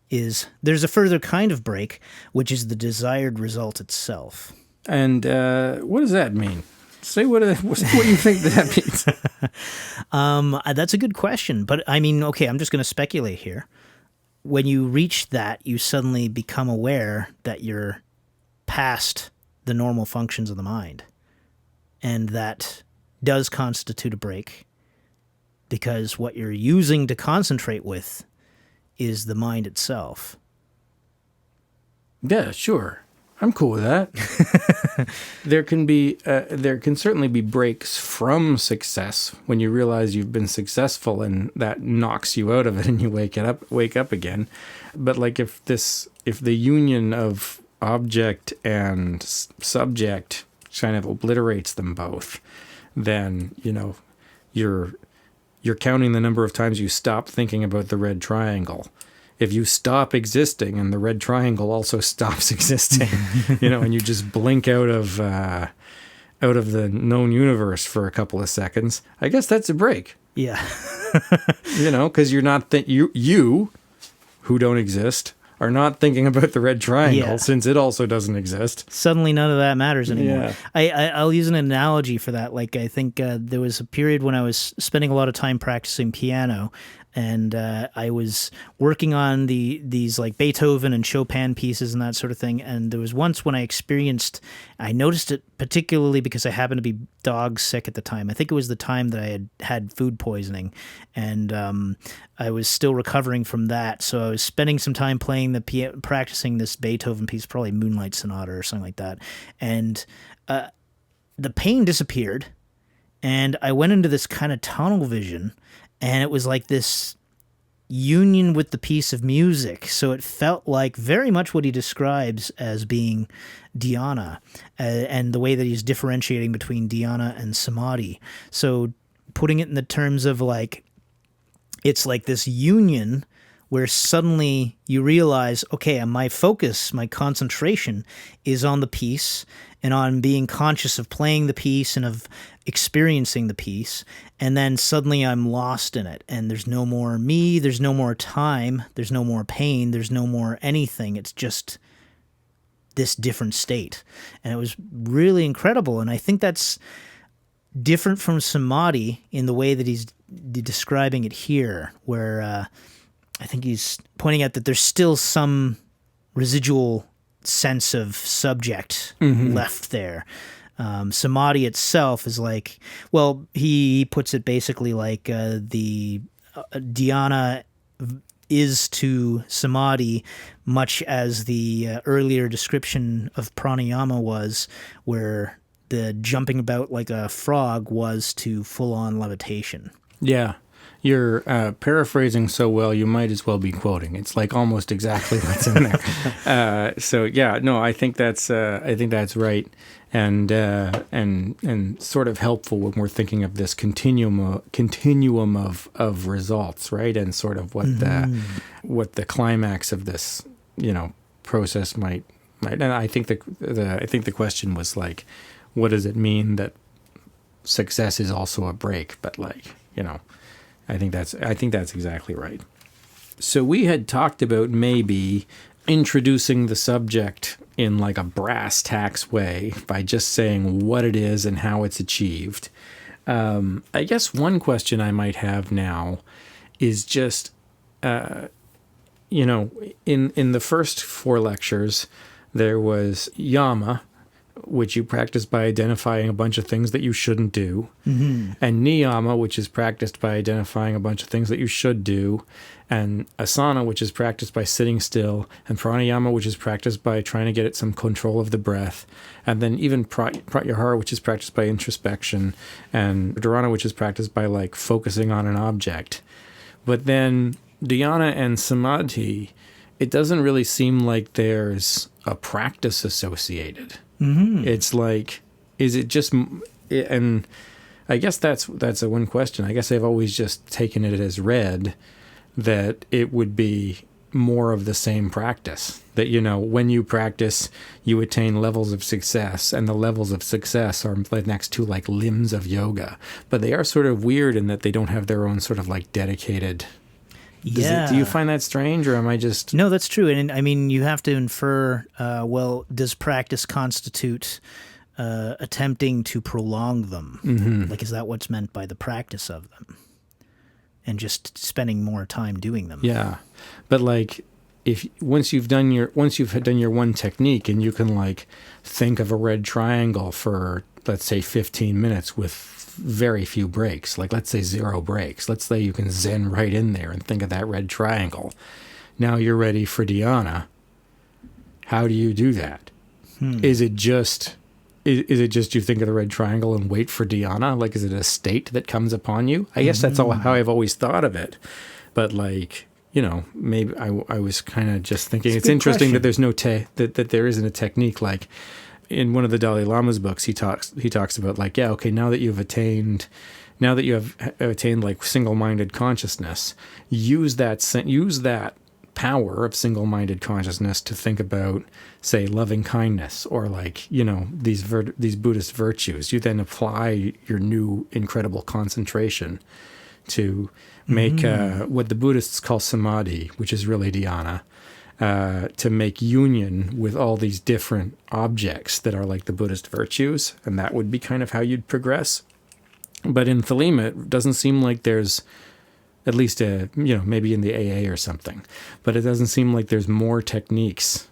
there's a further kind of break, which is the desired result itself. And what does that mean? Say what do you think that means? That's a good question. But I mean, okay, I'm just going to speculate here. When you reach that, you suddenly become aware that you're past the normal functions of the mind. And that does constitute a break, because what you're using to concentrate with is the mind itself. Yeah, sure. I'm cool with that. There can certainly be breaks from success when you realize you've been successful and that knocks you out of it and you wake up again. But if the union of object and subject kind of obliterates them both, then you're counting the number of times you stop thinking about the red triangle. If you stop existing and the red triangle also stops existing, and you just blink out of the known universe for a couple of seconds, I guess that's a break. Yeah. Because you're not you who don't exist are not thinking about the red triangle since it also doesn't exist. Suddenly none of that matters anymore. Yeah. I'll use an analogy for that. I think there was a period when I was spending a lot of time practicing piano, and I was working on these like Beethoven and Chopin pieces and that sort of thing. And there was once when I noticed it particularly because I happened to be dog sick at the time. I think it was the time that I had food poisoning, and I was still recovering from that. So I was spending some time playing practicing this Beethoven piece, probably Moonlight Sonata or something like that, and the pain disappeared, and I went into this kind of tunnel vision. And it was like this union with the piece of music. So it felt like very much what he describes as being dhyana, and the way that he's differentiating between dhyana and samadhi. So putting it in the terms of like, it's like this union where suddenly you realize, okay, my focus, my concentration is on the piece and on being conscious of playing the piece and of experiencing the piece. And then suddenly I'm lost in it, and there's no more me, there's no more time, there's no more pain, there's no more anything. It's just this different state. And it was really incredible. And I think that's different from samadhi in the way that he's describing it here, where I think he's pointing out that there's still some residual sense of subject left there. Samadhi itself is like, well, he puts it basically like the dhyana is to samadhi much as the earlier description of pranayama was, where the jumping about like a frog was to full-on levitation. Yeah. You're paraphrasing so well, you might as well be quoting. It's like almost exactly what's in there. So yeah, no, I think that's right, and sort of helpful when we're thinking of this continuum of results, right? And sort of what the climax of this process might. And I think the question was like, what does it mean that success is also a break? But like, I think that's exactly right. So we had talked about maybe introducing the subject in like a brass tacks way by just saying what it is and how it's achieved. I guess one question I might have now is just, in the first 4 lectures, there was yama, which you practice by identifying a bunch of things that you shouldn't do, and niyama, which is practiced by identifying a bunch of things that you should do, and asana, which is practiced by sitting still, and pranayama, which is practiced by trying to get at some control of the breath, and then even pratyahara, which is practiced by introspection, and dharana, which is practiced by like focusing on an object. But then dhyana and samadhi, it doesn't really seem like there's a practice associated. It's like, is it just, and I guess that's a one question. I guess I've always just taken it as read that it would be more of the same practice, that, when you practice, you attain levels of success, and the levels of success are next to like limbs of yoga, but they are sort of weird in that they don't have their own sort of like dedicated. Yeah. Do you find that strange, or am I just... No, that's true. And I mean, you have to infer, does practice constitute attempting to prolong them? Like, is that what's meant by the practice of them? And just spending more time doing them? Yeah. But like, once you've done your one technique, and you can like think of a red triangle for, let's say, 15 minutes with very few breaks, like let's say 0 breaks. Let's say you can zen right in there and think of that red triangle. Now you're ready for dhyana. How do you do that? Is it just you think of the red triangle and wait for dhyana? Like, is it a state that comes upon you? I guess that's how I've always thought of it. But like, maybe I was kind of just thinking it's interesting question. That there's no that there isn't a technique like. In one of the Dalai Lama's books, he talks about like, yeah, okay, now that you have attained like single-minded consciousness, use that power of single-minded consciousness to think about, say, loving kindness, or like, these Buddhist virtues. You then apply your new incredible concentration to make what the Buddhists call samadhi, which is really dhyana. To make union with all these different objects that are like the Buddhist virtues, and that would be kind of how you'd progress. But in Thelema, it doesn't seem like there's At least, maybe in the AA or something. But it doesn't seem like there's more techniques.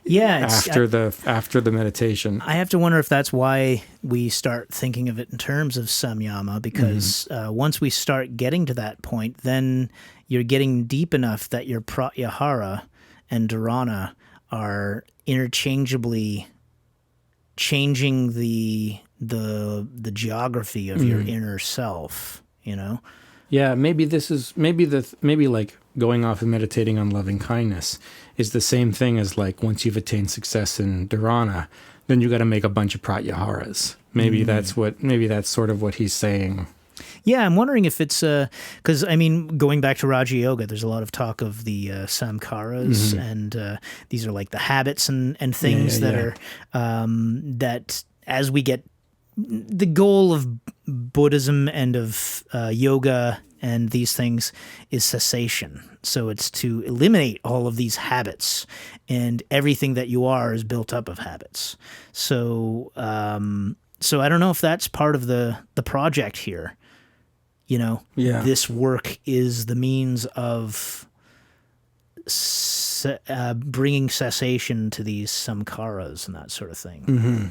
Yeah, after the meditation. I have to wonder if that's why we start thinking of it in terms of samyama, because once we start getting to that point, then you're getting deep enough that your pratyahara and dharana are interchangeably changing the geography of your inner self, Yeah, maybe like going off and meditating on loving kindness is the same thing as like once you've attained success in dharana, then you got to make a bunch of pratyaharas. Maybe that's sort of what he's saying. Yeah, I'm wondering if it's because going back to Raja Yoga, there's a lot of talk of the samkaras, and these are like the habits and things that are that as we get the goal of Buddhism and of yoga and these things is cessation. So it's to eliminate all of these habits, and everything that you are is built up of habits. So I don't know if that's part of the project here. This work is the means of bringing cessation to these samkaras and that sort of thing. Mm-hmm.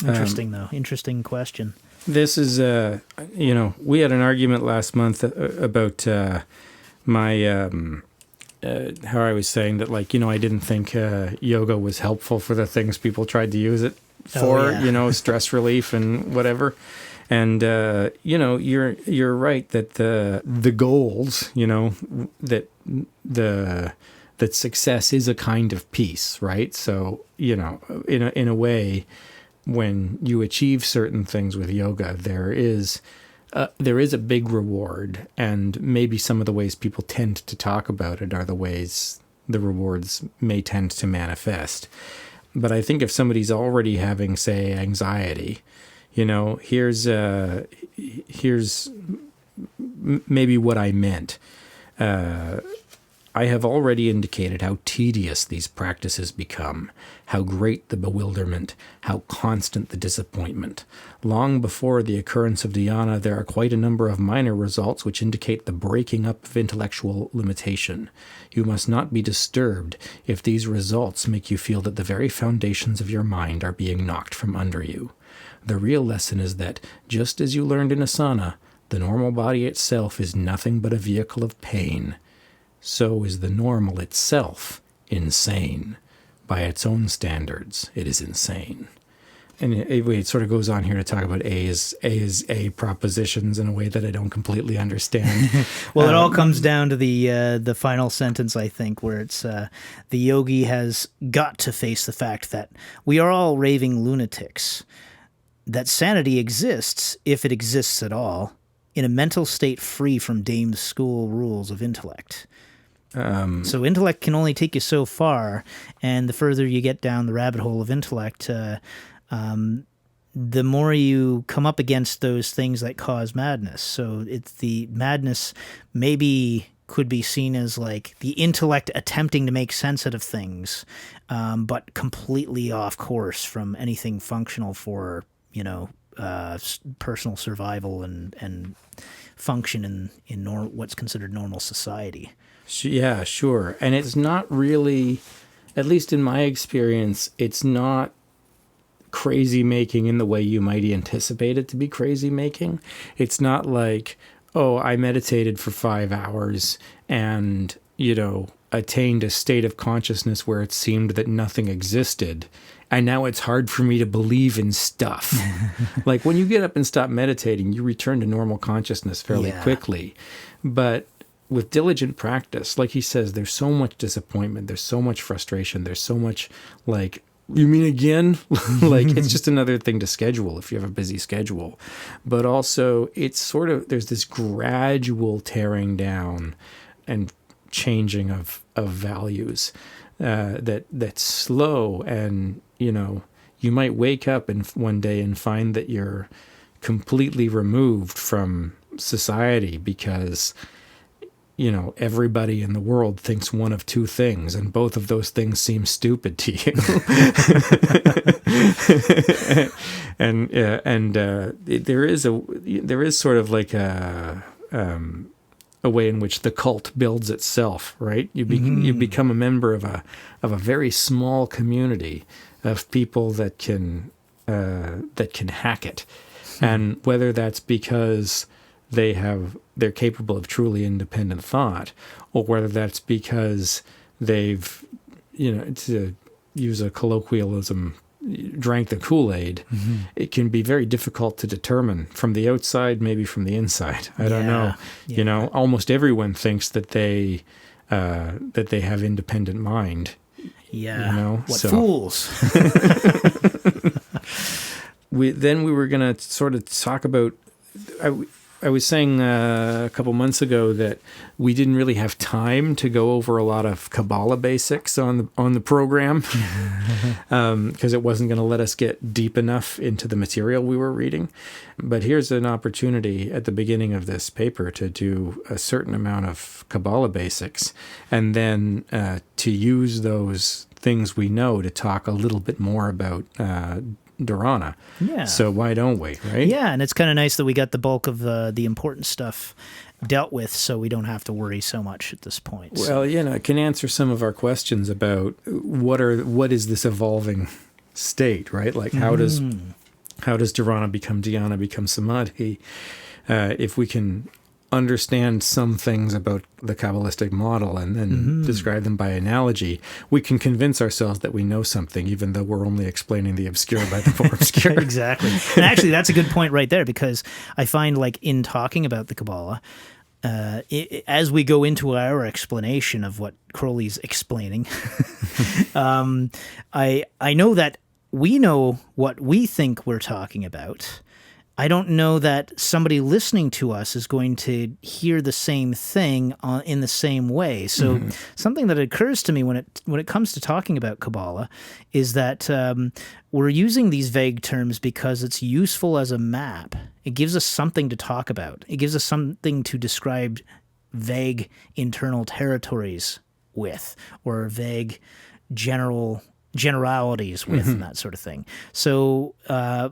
Interesting, though. Interesting question. This is, we had an argument last month about my, how I was saying that, I didn't think yoga was helpful for the things people tried to use it for, stress relief and whatever. And, you're right that the goals, that success is a kind of peace, right? So, in a way, when you achieve certain things with yoga, there is a big reward, and maybe some of the ways people tend to talk about it are the ways the rewards may tend to manifest. But I think if somebody's already having, say, anxiety, here's maybe what I meant. I have already indicated how tedious these practices become, how great the bewilderment, how constant the disappointment. Long before the occurrence of dhyana, there are quite a number of minor results which indicate the breaking up of intellectual limitation. You must not be disturbed if these results make you feel that the very foundations of your mind are being knocked from under you. The real lesson is that, just as you learned in asana, the normal body itself is nothing but a vehicle of pain. So is the normal itself insane. By its own standards, it is insane. And it sort of goes on here to talk about A propositions in a way that I don't completely understand. Well, it all comes down to the final sentence, I think, where it's the yogi has got to face the fact that we are all raving lunatics, that sanity exists, if it exists at all, in a mental state free from damed school rules of intellect. So intellect can only take you so far, and the further you get down the rabbit hole of intellect, the more you come up against those things that cause madness. So it's the madness maybe could be seen as like the intellect attempting to make sense out of things, but completely off course from anything functional for, personal survival and function in what's considered normal society. Yeah, sure. And it's not really, at least in my experience, it's not crazy making in the way you might anticipate it to be crazy making. It's not like, oh, I meditated for 5 hours and, attained a state of consciousness where it seemed that nothing existed. And now it's hard for me to believe in stuff. Like when you get up and stop meditating, you return to normal consciousness fairly quickly. But with diligent practice, like he says, there's so much disappointment, there's so much frustration, there's so much like, you mean again? Like it's just another thing to schedule if you have a busy schedule. But also it's sort of, there's this gradual tearing down and changing of values that's slow. And, you might wake up one day and find that you're completely removed from society because everybody in the world thinks one of two things, and both of those things seem stupid to you. there is sort of like a way in which the cult builds itself, right? You become a member of a very small community of people that can hack it, and whether that's because they're capable of truly independent thought, or whether that's because they've, to use a colloquialism, drank the Kool-Aid, it can be very difficult to determine from the outside, maybe from the inside. I don't know. Yeah. Almost everyone thinks that they have independent mind. Yeah. What fools. We were going to sort of talk about, I was saying a couple months ago that we didn't really have time to go over a lot of Kabbalah basics on the program because it wasn't going to let us get deep enough into the material we were reading. But here's an opportunity at the beginning of this paper to do a certain amount of Kabbalah basics, and then to use those things we know to talk a little bit more about Dharana. Yeah. So why don't we, right? Yeah, and it's kind of nice that we got the bulk of the important stuff dealt with, so we don't have to worry so much at this point. Well, it can answer some of our questions about what is this evolving state, right? Like how does Dharana become Dhyana, become Samadhi? If we can understand some things about the Kabbalistic model and then describe them by analogy, we can convince ourselves that we know something, even though we're only explaining the obscure by the more obscure. Exactly. And actually, that's a good point right there, because I find, like, in talking about the Kabbalah, as we go into our explanation of what Crowley's explaining, I know that we know what we think we're talking about. I don't know that somebody listening to us is going to hear the same thing in the same way. So something that occurs to me when it comes to talking about Kabbalah is that we're using these vague terms because it's useful as a map. It gives us something to talk about. It gives us something to describe vague internal territories with, or vague generalities with, and that sort of thing. So,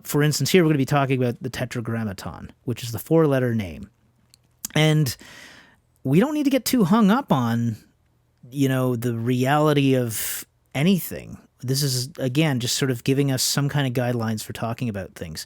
for instance, here we're going to be talking about the Tetragrammaton, which is the 4-letter name. And we don't need to get too hung up on, the reality of anything. This is, again, just sort of giving us some kind of guidelines for talking about things.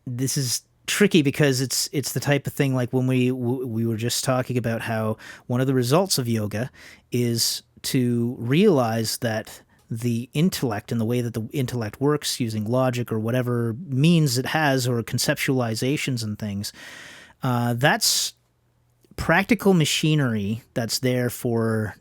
This is tricky because it's the type of thing like when we were just talking about how one of the results of yoga is to realize that the intellect and the way that the intellect works using logic or whatever means it has, or conceptualizations and things, that's practical machinery that's there for,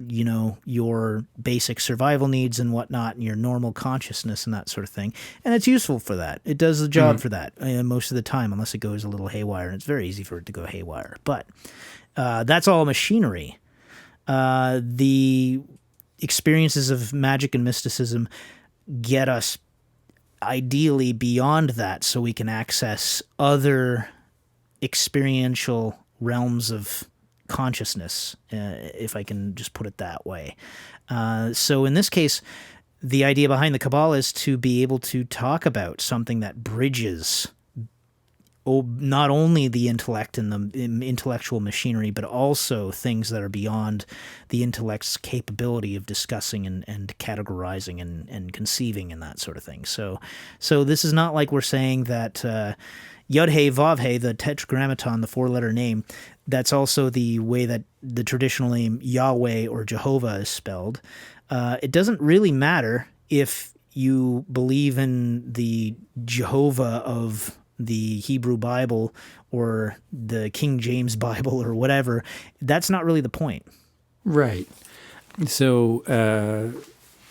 your basic survival needs and whatnot, and your normal consciousness and that sort of thing. And it's useful for that. It does the job for that most of the time, unless it goes a little haywire, and it's very easy for it to go haywire. But that's all machinery. The experiences of magic and mysticism get us ideally beyond that, so we can access other experiential realms of consciousness, if I can just put it that way. So in this case, the idea behind the Kabbalah is to be able to talk about something that bridges not only the intellect and the intellectual machinery, but also things that are beyond the intellect's capability of discussing and categorizing and conceiving and that sort of thing. So this is not like we're saying that Yod-He Vav-He, the Tetragrammaton, the 4-letter name, that's also the way that the traditional name Yahweh or Jehovah is spelled. It doesn't really matter if you believe in the Jehovah of the Hebrew Bible or the King James Bible or whatever. That's not really the point. Right. So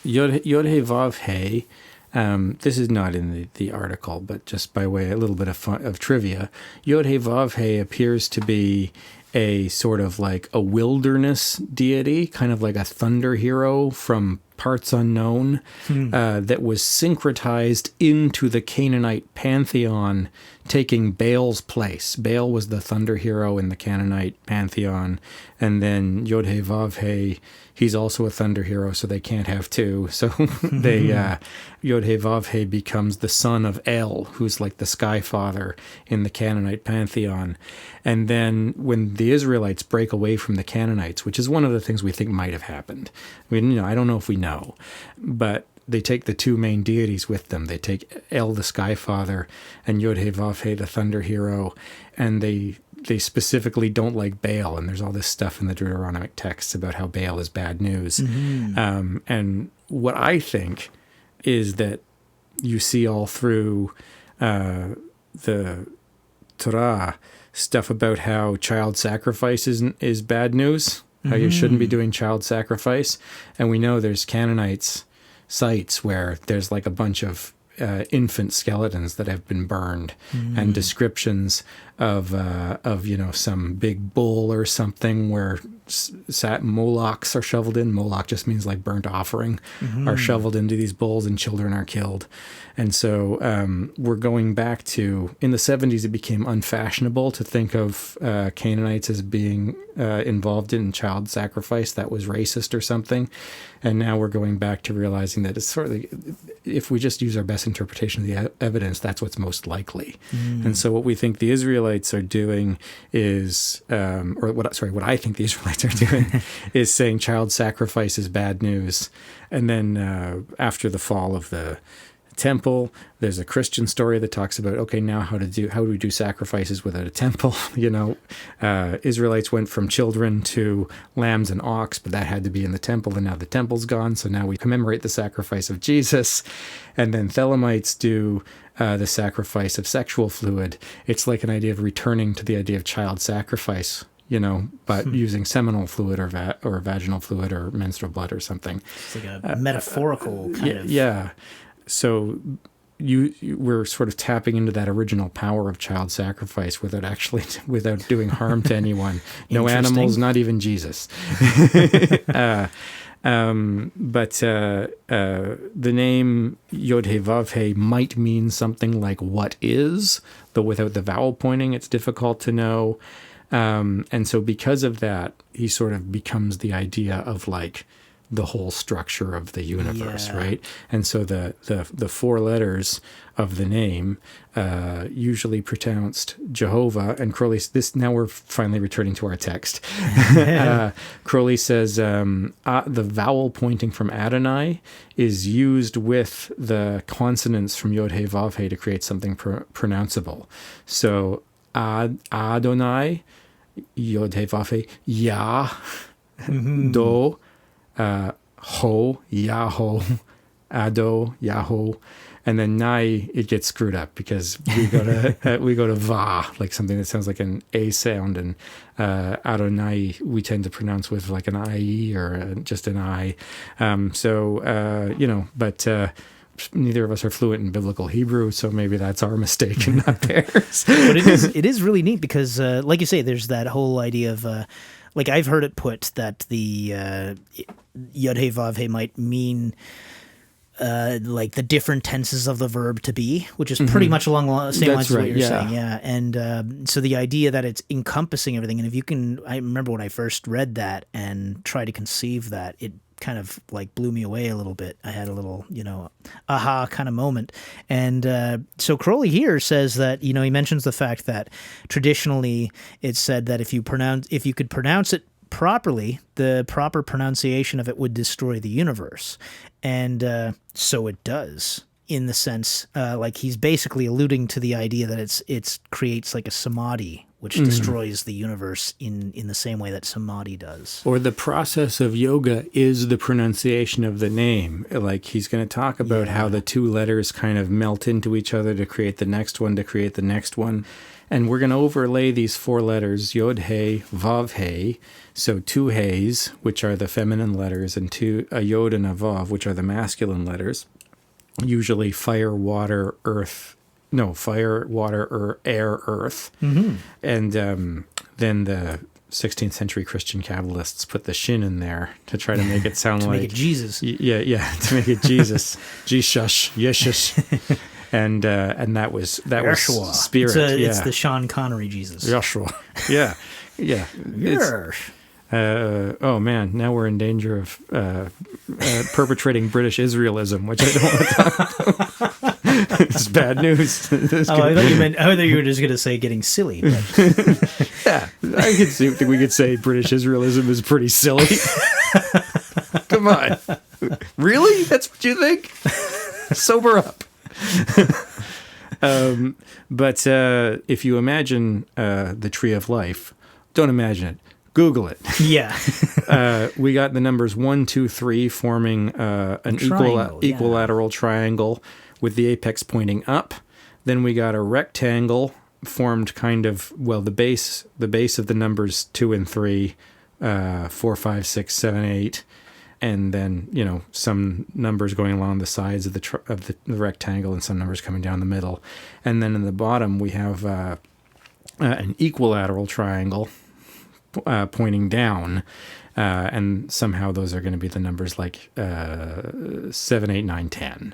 Yod-He Vav-He, this is not in the article, but just by way a little bit of trivia, Yod-He Vav-He appears to be a sort of like a wilderness deity, kind of like a thunder hero from parts unknown, that was syncretized into the Canaanite pantheon, taking Baal's place. Baal was the thunder hero in the Canaanite pantheon, and then Yod-Heh Vav-Heh, he's also a thunder hero, so they can't have two. So Yod-Heh Vav-Heh becomes the son of El, who's like the sky father in the Canaanite pantheon. And then when the Israelites break away from the Canaanites, which is one of the things we think might have happened. I mean, I don't know if we know, but they take the two main deities with them. They take El, the sky father, and Yod-Heh Vav-Heh, the thunder hero, and they specifically don't like Baal, and there's all this stuff in the Deuteronomic texts about how Baal is bad news. And what I think is that you see all through the Torah stuff about how child sacrifice is bad news, how you shouldn't be doing child sacrifice. And we know there's Canaanites sites where there's like a bunch of infant skeletons that have been burned, and descriptions of some big bull or something where Molochs are shoveled in. Moloch just means like burnt offering, are shoveled into these bowls, and children are killed. And so we're going back to, in the 70s, it became unfashionable to think of Canaanites as being involved in child sacrifice. That was racist or something. And now we're going back to realizing that it's sort of, if we just use our best interpretation of the evidence, that's what's most likely. And so what we think the Israelites are doing is, what I think the Israelites are doing is saying child sacrifice is bad news. And then after the fall of the temple, there's a Christian story that talks about, okay, now how do we do sacrifices without a temple? Israelites went from children to lambs and ox, but that had to be in the temple, and now the temple's gone, so now we commemorate the sacrifice of Jesus. And then Thelemites do the sacrifice of sexual fluid. It's like an idea of returning to the idea of child sacrifice, but using seminal fluid or vaginal fluid or menstrual blood or something. It's like a metaphorical kind of... Yeah. So we're sort of tapping into that original power of child sacrifice without doing harm to anyone. No animals, not even Jesus. But the name Yod-Heh Vav-Heh might mean something like what is, though without the vowel pointing, it's difficult to know. And so because of that, he sort of becomes the idea of like the whole structure of the universe, right? And so the four letters of the name, usually pronounced Jehovah, and Crowley, now we're finally returning to our text. Crowley says the vowel pointing from Adonai is used with the consonants from Yod-Heh Vav-Heh to create something pronounceable. So Adonai, Yod-Heh Vav-Heh, Yah, Do, Ho, Yaho, Ado, Yaho, and then Nai, it gets screwed up because we go to Va, like something that sounds like an A sound, and Adonai we tend to pronounce with like an IE or just an I. But neither of us are fluent in biblical Hebrew, so maybe that's our mistake and not theirs. But it is really neat because, like you say, there's that whole idea of, like I've heard it put that the Yod-Heh Vav-Heh might mean like the different tenses of the verb to be, which is pretty much along the same lines as what you're saying. Yeah. And so the idea that it's encompassing everything, and I remember when I first read that and tried to conceive that, it kind of like blew me away a little bit. I had a little, aha kind of moment. And so Crowley here says that, he mentions the fact that traditionally it's said that if you could pronounce it properly, the proper pronunciation of it would destroy the universe. And so it does, in the sense, like he's basically alluding to the idea that it creates like a samadhi, which destroys the universe in the same way that samadhi does. Or the process of yoga is the pronunciation of the name. Like he's going to talk about how the two letters kind of melt into each other to create the next one, And we're going to overlay these four letters, Yod-Heh, Vav-Heh, so two Heys, which are the feminine letters, and a Yod and a Vav, which are the masculine letters. Usually fire, water, air, earth. And then the 16th century Christian Kabbalists put the shin in there to try to make it sound to like make it Jesus. Yeah, to make it Jesus, Jesus, Yeshush, and that was spirit. It's the Sean Connery Jesus. Yeshua. Yeah. Yes. Oh man, now we're in danger of perpetrating British Israelism, which I don't want to talk about. It's bad news. I thought you were just going to say getting silly. But. Yeah, I think we could say British Israelism is pretty silly. Come on. Really? That's what you think? Sober up. But if you imagine the tree of life, don't imagine it. Google it. Yeah. We got the numbers 1, 2, 3 forming an equilateral triangle with the apex pointing up. Then we got a rectangle formed kind of, the base of the numbers 2 and 3, 4, 5, 6, 7, 8. And then, some numbers going along the sides of the rectangle and some numbers coming down the middle. And then in the bottom, we have an equilateral triangle pointing down. And somehow those are going to be the numbers like 7, 8, 9, 10.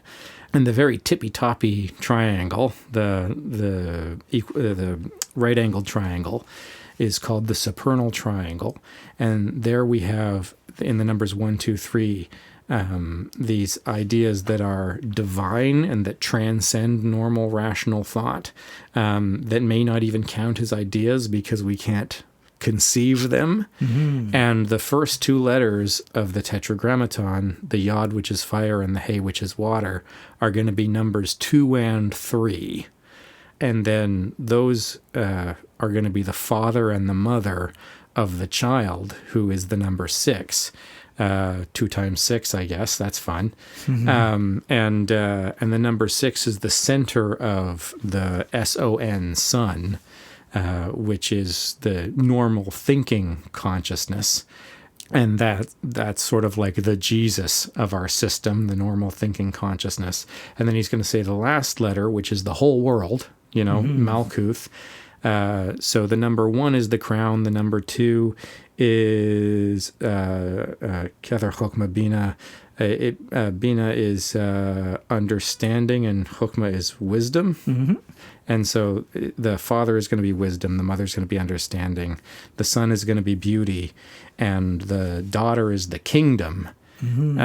And the very tippy-toppy triangle, the right-angled triangle, is called the supernal triangle. And there we have, in the numbers 1, 2, 3, these ideas that are divine and that transcend normal rational thought, that may not even count as ideas because we can't conceive them. Mm-hmm. And the first 2 letters of the tetragrammaton, the yod, which is fire, and the he, which is water, are going to be numbers 2 and 3. And then those are going to be the father and the mother of the child, who is the number 6. 2 times 6, I guess. That's fun. Mm-hmm. And the number 6 is the center of the SON, sun, which is the normal thinking consciousness. And that's sort of like the Jesus of our system, the normal thinking consciousness. And then he's going to say the last letter, which is the whole world, mm-hmm. Malkuth. So the number 1 is the crown. The number 2 is Kether Chokma Bina. Bina is understanding, and Chokma is wisdom. Mm-hmm. And so the father is going to be wisdom, the mother is going to be understanding, the son is going to be beauty, and the daughter is the kingdom. Mm-hmm.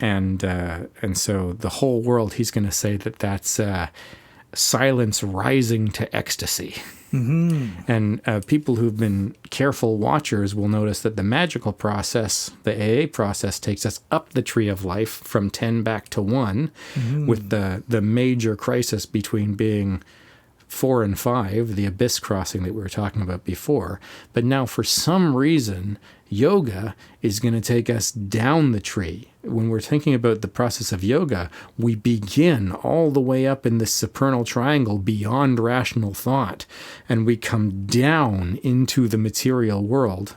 And so the whole world, he's going to say that's silence rising to ecstasy. Mm-hmm. And people who've been careful watchers will notice that the magical process, the AA process, takes us up the tree of life from 10 back to 1, mm-hmm. with the major crisis between being 4 and 5, the abyss crossing that we were talking about before. But now, for some reason, yoga is going to take us down the tree. When we're thinking about the process of yoga, we begin all the way up in this supernal triangle beyond rational thought, and we come down into the material world.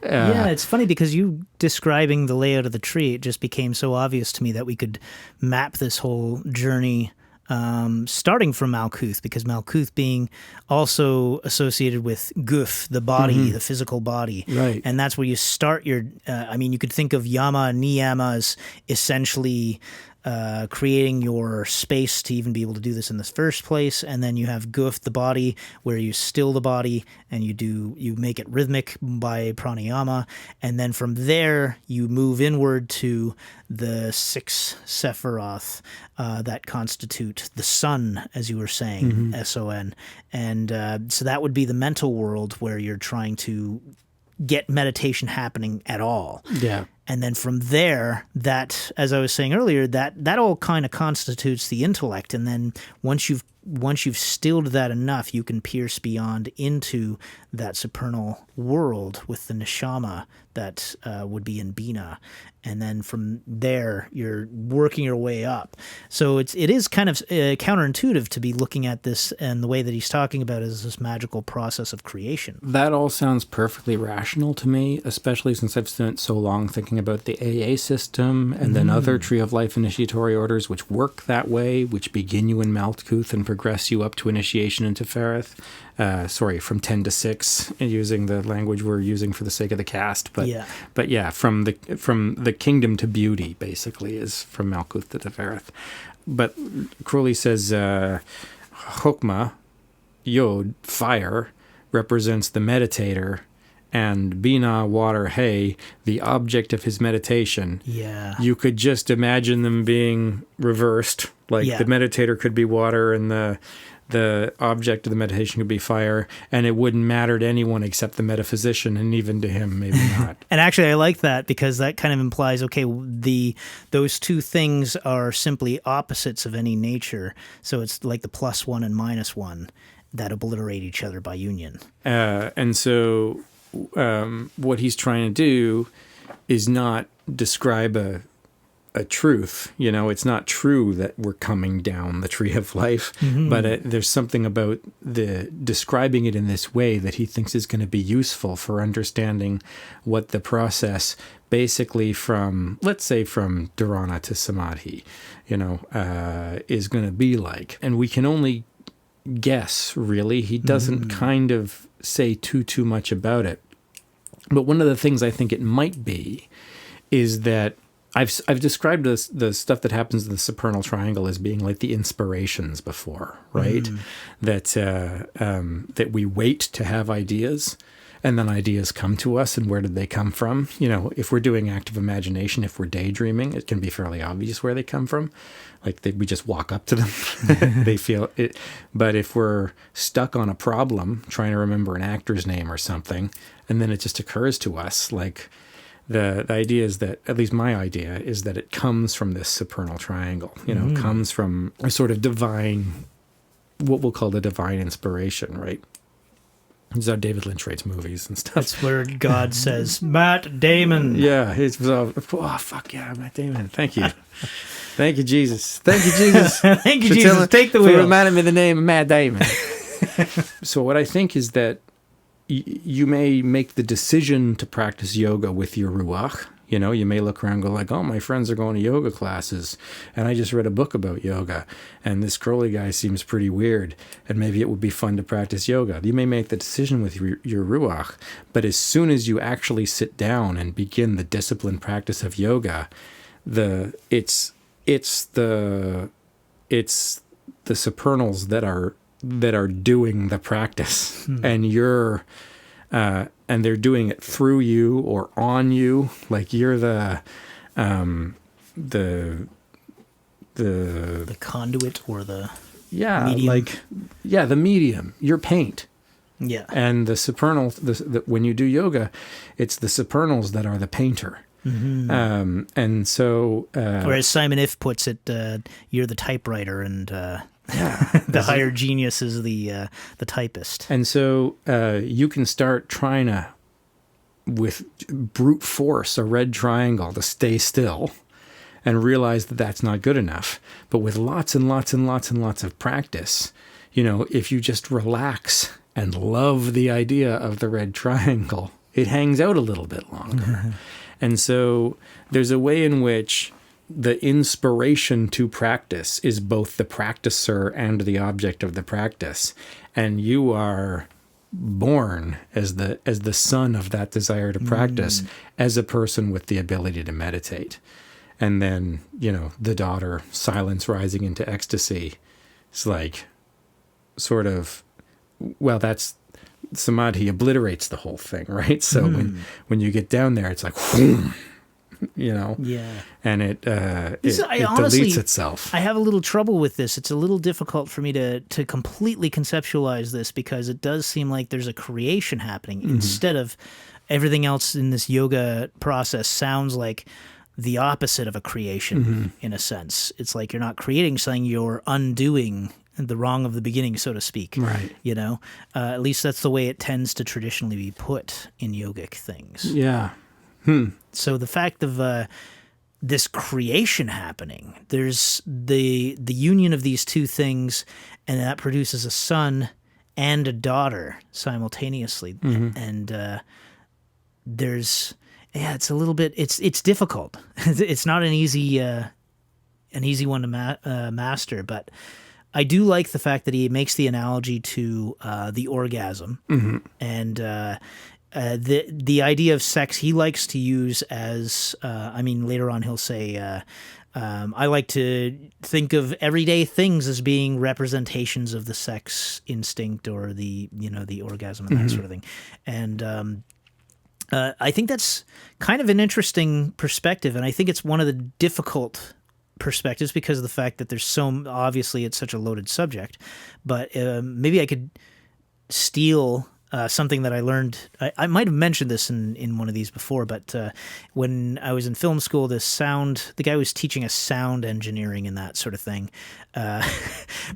Yeah, it's funny because you describing the layout of the tree, it just became so obvious to me that we could map this whole journey starting from Malkuth, because Malkuth being also associated with Guf, the body, mm-hmm. the physical body. Right. And that's where you start your, you could think of Yama and Niyama as essentially creating your space to even be able to do this in the first place. And then you have Guf, the body, where you still the body and you make it rhythmic by pranayama. And then from there, you move inward to the 6 Sephiroth that constitute the sun, as you were saying, mm-hmm. S-O-N. And so that would be the mental world where you're trying to get meditation happening at all. Yeah. And then from there, that, as I was saying earlier, that all kind of constitutes the intellect. And then once you've stilled that enough, you can pierce beyond into that supernal world with the neshama that would be in Bina. And then from there, you're working your way up. So it is kind of counterintuitive to be looking at this, and the way that he's talking about it is this magical process of creation. That all sounds perfectly rational to me, especially since I've spent so long thinking about the AA system and then other Tree of Life initiatory orders which work that way, which begin you in Malkuth and progress you up to initiation into Ferrith. from 10 to 6, using the language we're using for the sake of the cast. But yeah, from the kingdom to beauty, basically, is from Malkuth to Tefereth. But Crowley says, Chokmah, Yod, fire, represents the meditator, and Binah, water, hay, the object of his meditation. Yeah. You could just imagine them being reversed. Like the meditator could be water and the object of the meditation could be fire, and it wouldn't matter to anyone except the metaphysician, and even to him, maybe not. And actually, I like that, because that kind of implies, okay, those two things are simply opposites of any nature. So it's like the +1 and -1 that obliterate each other by union. And so what he's trying to do is not describe a truth. It's not true that we're coming down the tree of life, but there's something about the describing it in this way that he thinks is going to be useful for understanding what the process, basically from, let's say, from dharana to samadhi, is going to be like. And we can only guess, really. He doesn't kind of say too much about it. But one of the things I think it might be is that I've described the stuff that happens in the supernal triangle as being like the inspirations before, right? That we wait to have ideas, and then ideas come to us. And where did they come from? If we're doing active imagination, if we're daydreaming, it can be fairly obvious where they come from. Like we just walk up to them, they feel it. But if we're stuck on a problem, trying to remember an actor's name or something, and then it just occurs to us, like the idea is that, at least my idea, is that it comes from this supernal triangle, comes from a sort of divine, what we'll call the divine inspiration, right? These are David Lynch writes movies and stuff. That's where God says, Matt Damon. Yeah, fuck yeah, Matt Damon. Thank you. Thank you, Jesus. Thank you, Jesus. Thank you, Jesus. Take the wheel. For reminding me the name of Matt Damon. So what I think is that you may make the decision to practice yoga with your ruach. You may look around and go like, oh, my friends are going to yoga classes, and I just read a book about yoga, and this Crowley guy seems pretty weird, and maybe it would be fun to practice yoga. You may make the decision with your ruach, but as soon as you actually sit down and begin the disciplined practice of yoga, it's the supernals that are doing the practice, and they're doing it through you or on you, like you're the conduit or the medium. The medium, your paint. Yeah. And the supernal, when you do yoga, it's the supernals that are the painter. And so, or as Simon If puts it, you're the typewriter, and the higher genius is the typist. And so you can start trying to, with brute force, a red triangle to stay still, and realize that that's not good enough. But with lots and lots and lots and lots of practice, if you just relax and love the idea of the red triangle, it hangs out a little bit longer. And so there's a way in which the inspiration to practice is both the practicer and the object of the practice. And you are born as the son of that desire to practice, as a person with the ability to meditate. And then, the daughter, silence rising into ecstasy. It's like sort of, well, that's samadhi obliterates the whole thing, right? So when you get down there, it's like, whoom, and it honestly, deletes itself. I have a little trouble with this. It's a little difficult for me to completely conceptualize this, because it does seem like there's a creation happening instead of everything else in this yoga process sounds like the opposite of a creation in a sense. It's like you're not creating something, you're undoing the wrong of the beginning, so to speak. Right. At least that's the way it tends to traditionally be put in yogic things. Yeah. So the fact of this creation happening, there's the union of these two things, and that produces a son and a daughter simultaneously. And there's, it's a little bit, it's difficult. It's not an easy one to master, but I do like the fact that he makes the analogy to the orgasm, and the idea of sex he likes to use as, later on he'll say, I like to think of everyday things as being representations of the sex instinct or the orgasm and that sort of thing. And I think that's kind of an interesting perspective, and I think it's one of the difficult perspectives because of the fact that there's obviously it's such a loaded subject. But maybe I could steal something that I learned. I might have mentioned this in one of these before, but when I was in film school, the guy who was teaching us sound engineering and that sort of thing,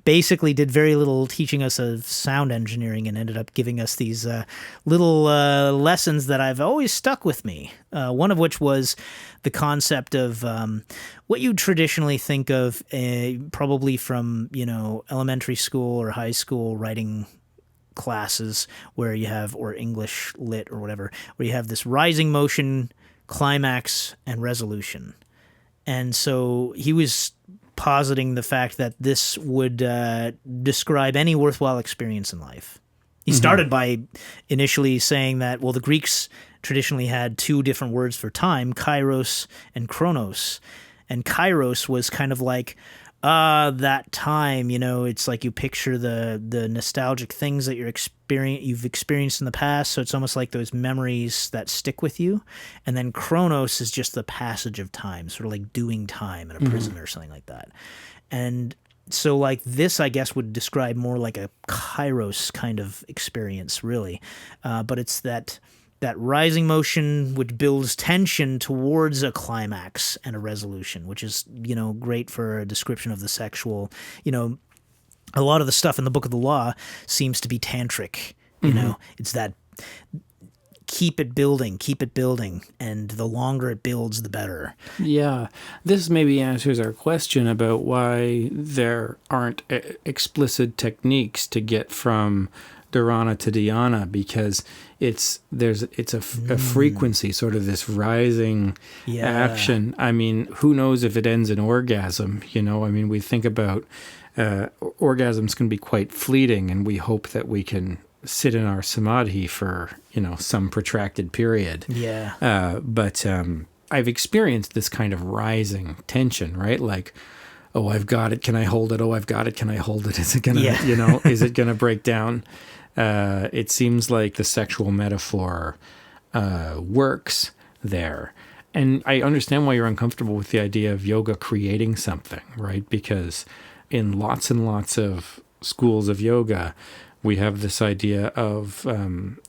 basically did very little teaching us of sound engineering and ended up giving us these little lessons that I've always stuck with me. One of which was the concept of what you traditionally think of probably from, elementary school or high school writing classes where you have, or English lit or whatever, where you have this rising motion, climax, and resolution. And so he was positing the fact that this would describe any worthwhile experience in life. He started by initially saying that, well, the Greeks traditionally had two different words for time, kairos and chronos. And kairos was kind of like, that time, it's like you picture the nostalgic things that you've experienced in the past. So it's almost like those memories that stick with you. And then chronos is just the passage of time, sort of like doing time in a prison or something like that. And so like this, I guess, would describe more like a kairos kind of experience, really. But it's that rising motion which builds tension towards a climax and a resolution, which is, great for a description of the sexual. A lot of the stuff in the Book of the Law seems to be tantric. It's that keep it building, and the longer it builds, the better. Yeah. This maybe answers our question about why there aren't explicit techniques to get from dharana to dhyana, because it's a frequency, sort of this rising action. I mean, who knows if it ends in orgasm? We think about orgasms can be quite fleeting, and we hope that we can sit in our samadhi for some protracted period. But I've experienced this kind of rising tension, right? Like, oh, I've got it, can I hold it? Oh, I've got it, can I hold it? Is it gonna is it gonna break down? It seems like the sexual metaphor works there. And I understand why you're uncomfortable with the idea of yoga creating something, right? Because in lots and lots of schools of yoga, we have this idea of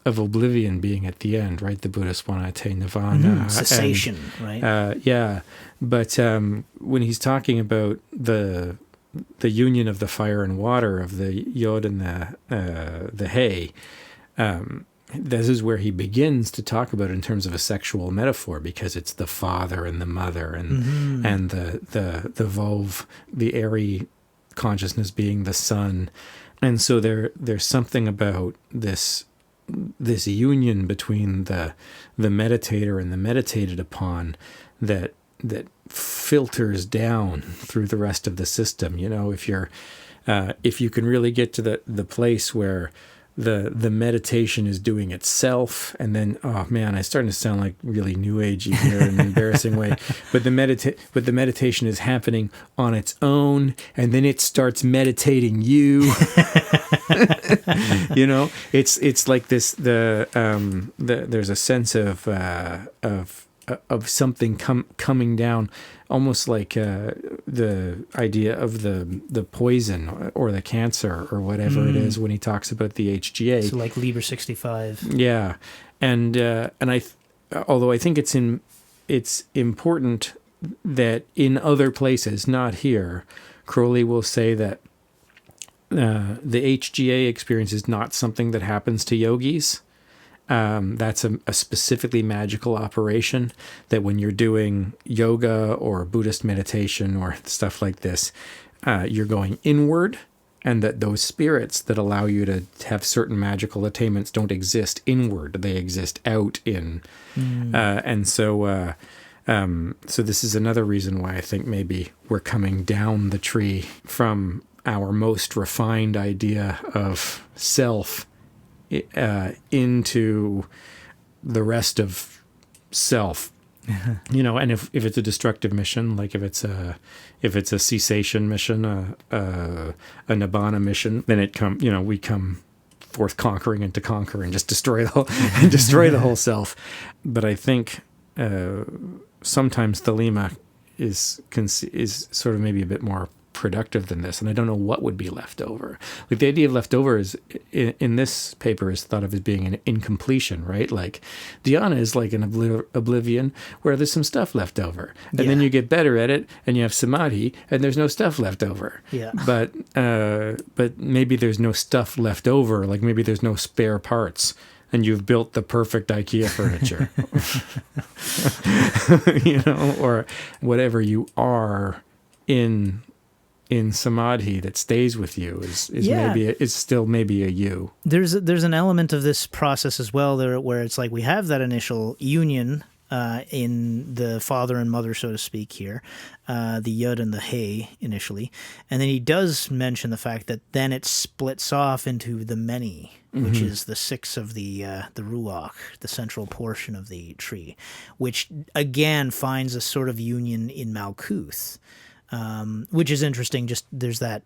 oblivion being at the end, right? The Buddhists want to attain nirvana. Cessation, right? But when he's talking about the union of the fire and water, of the yod and the hay, this is where he begins to talk about it in terms of a sexual metaphor, because it's the father and the mother and the vov, the airy consciousness being the son. And so there's something about this union between the meditator and the meditated upon that filters down through the rest of the system. If you can really get to the place where the meditation is doing itself, and then, oh man, I'm starting to sound like really new agey here in an embarrassing way, but the meditation is happening on its own, and then it starts meditating you. It's like this. There's a sense of something coming down, almost like the idea of the poison or the cancer or whatever it is when he talks about the HGA. So like Liber 65. Yeah, and although I think it's important that in other places, not here, Crowley will say that the HGA experience is not something that happens to yogis. That's a specifically magical operation, that when you're doing yoga or Buddhist meditation or stuff like this, you're going inward, and that those spirits that allow you to have certain magical attainments don't exist inward. They exist out in. And so this is another reason why I think maybe we're coming down the tree from our most refined idea of self into the rest of self. You know, and if it's a destructive mission, like if it's a cessation mission, a nibbana mission, then we come forth conquering and to conquer and just destroy the whole self. But I think sometimes Thelema is sort of maybe a bit more productive than this, and I don't know what would be left over. Like the idea of leftover is in this paper is thought of as being an incompletion, right? Like dhyana is like an oblivion where there's some stuff left over, and then you get better at it, and you have samadhi, and there's no stuff left over. Yeah. But maybe there's no stuff left over. Like maybe there's no spare parts, and you've built the perfect IKEA furniture, or whatever you are in samadhi that stays with you is still maybe a you. There's an element of this process as well there where it's like we have that initial union in the father and mother, so to speak here, the yud and the hey initially, and then he does mention the fact that then it splits off into the many, which is the six of the ruach, the central portion of the tree, which again finds a sort of union in Malkuth. Which is interesting. Just there's that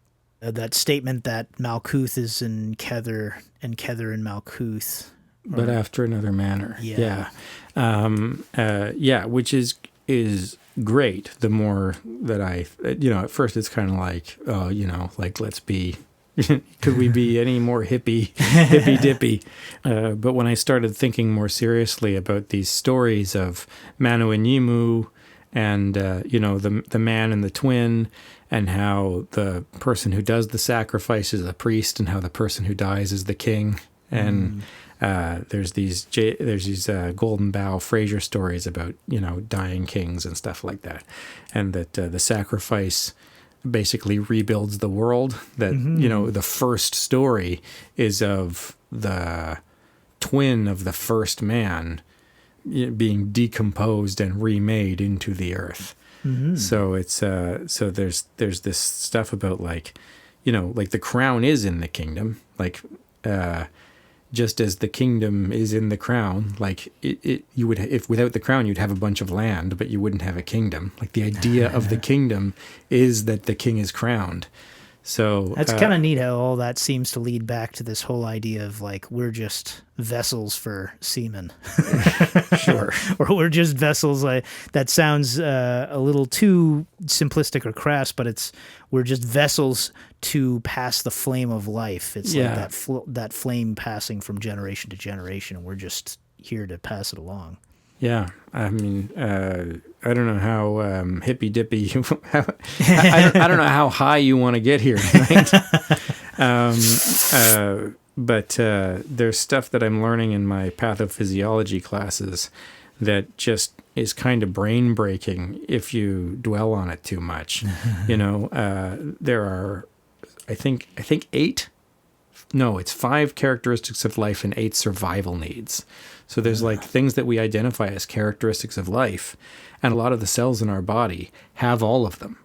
statement that Malkuth is in Kether and Kether in Malkuth, but after another manner. Yeah. Which is great. The more that at first it's kind of like, like let's be. Could we be any more hippy dippy? But when I started thinking more seriously about these stories of Manu and Yimu, and the man and the twin, and how the person who does the sacrifice is the priest, and how the person who dies is the king, and there's these Golden Bough Fraser stories about dying kings and stuff like that, and that the sacrifice basically rebuilds the world. That the first story is of the twin of the first man being decomposed and remade into the earth. So it's so there's this stuff about like the crown is in the kingdom, like just as the kingdom is in the crown. Like you would, if without the crown you'd have a bunch of land, but you wouldn't have a kingdom. Like the idea of the kingdom is that the king is crowned. So that's kind of neat how all that seems to lead back to this whole idea of like we're just vessels for semen. Sure. Or we're just vessels. That sounds a little too simplistic or crass, but we're just vessels to pass the flame of life. It's like that flame passing from generation to generation, and we're just here to pass it along. Yeah, I mean, I don't know how hippy dippy. I don't know how high you want to get here tonight. But there's stuff that I'm learning in my pathophysiology classes that just is kind of brain breaking if you dwell on it too much. There are, I think 8. No, it's 5 characteristics of life and 8 survival needs. So there's like things that we identify as characteristics of life, and a lot of the cells in our body have all of them.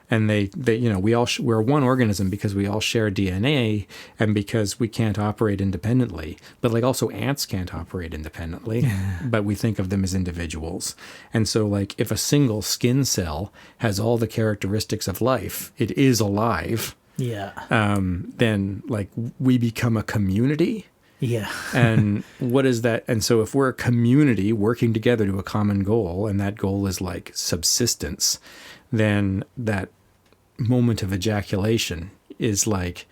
And we're one organism because we all share DNA, and because we can't operate independently. But like also ants can't operate independently, but we think of them as individuals. And so like if a single skin cell has all the characteristics of life, it is alive. Yeah. Then like we become a community. Yeah. And what is that? And so if we're a community working together to a common goal, and that goal is like subsistence, then that moment of ejaculation is like,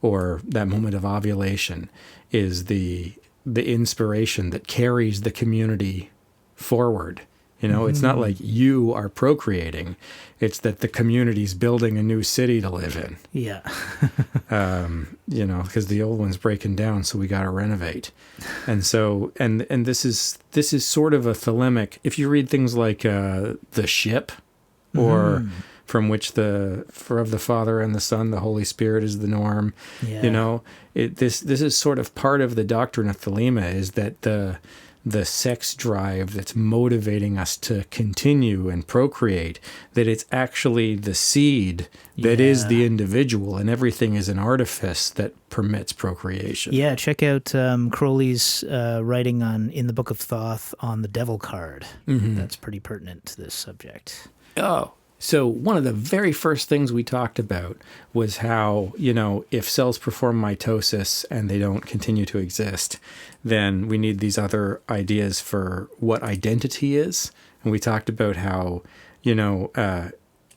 or that moment of ovulation is the inspiration that carries the community forward. It's not like you are procreating. It's that the community's building a new city to live in. Yeah. Because the old one's breaking down, so we got to renovate. And so, and this is sort of a thelemic. If you read things like The Ship, or from which of the Father and the Son, the Holy Spirit is the norm. Yeah. This is sort of part of the doctrine of Thelema, is that the sex drive that's motivating us to continue and procreate, that it's actually the seed that is the individual, and everything is an artifice that permits procreation. Yeah, check out Crowley's writing in the Book of Thoth on the Devil card. That's pretty pertinent to this subject. Oh, so one of the very first things we talked about was how, if cells perform mitosis and they don't continue to exist, then we need these other ideas for what identity is. And we talked about how,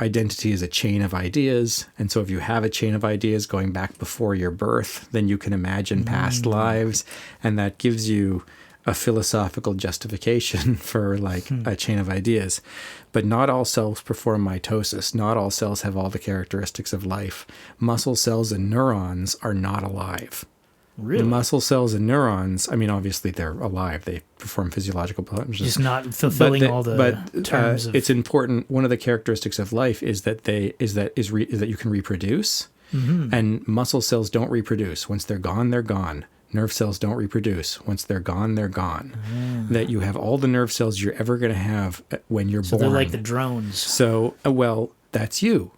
identity is a chain of ideas. And so if you have a chain of ideas going back before your birth, then you can imagine past lives. And that gives you a philosophical justification for a chain of ideas. But not all cells perform mitosis. Not all cells have all the characteristics of life. Muscle cells and neurons are not alive. Really? The muscle cells and neurons, obviously they're alive. They perform physiological functions. Just not fulfilling all the terms of... It's important. One of the characteristics of life is that you can reproduce. And muscle cells don't reproduce. Once they're gone, they're gone. Nerve cells don't reproduce. Once they're gone, they're gone. That you have all the nerve cells you're ever going to have when you're born. So they're like the drones. So, that's you.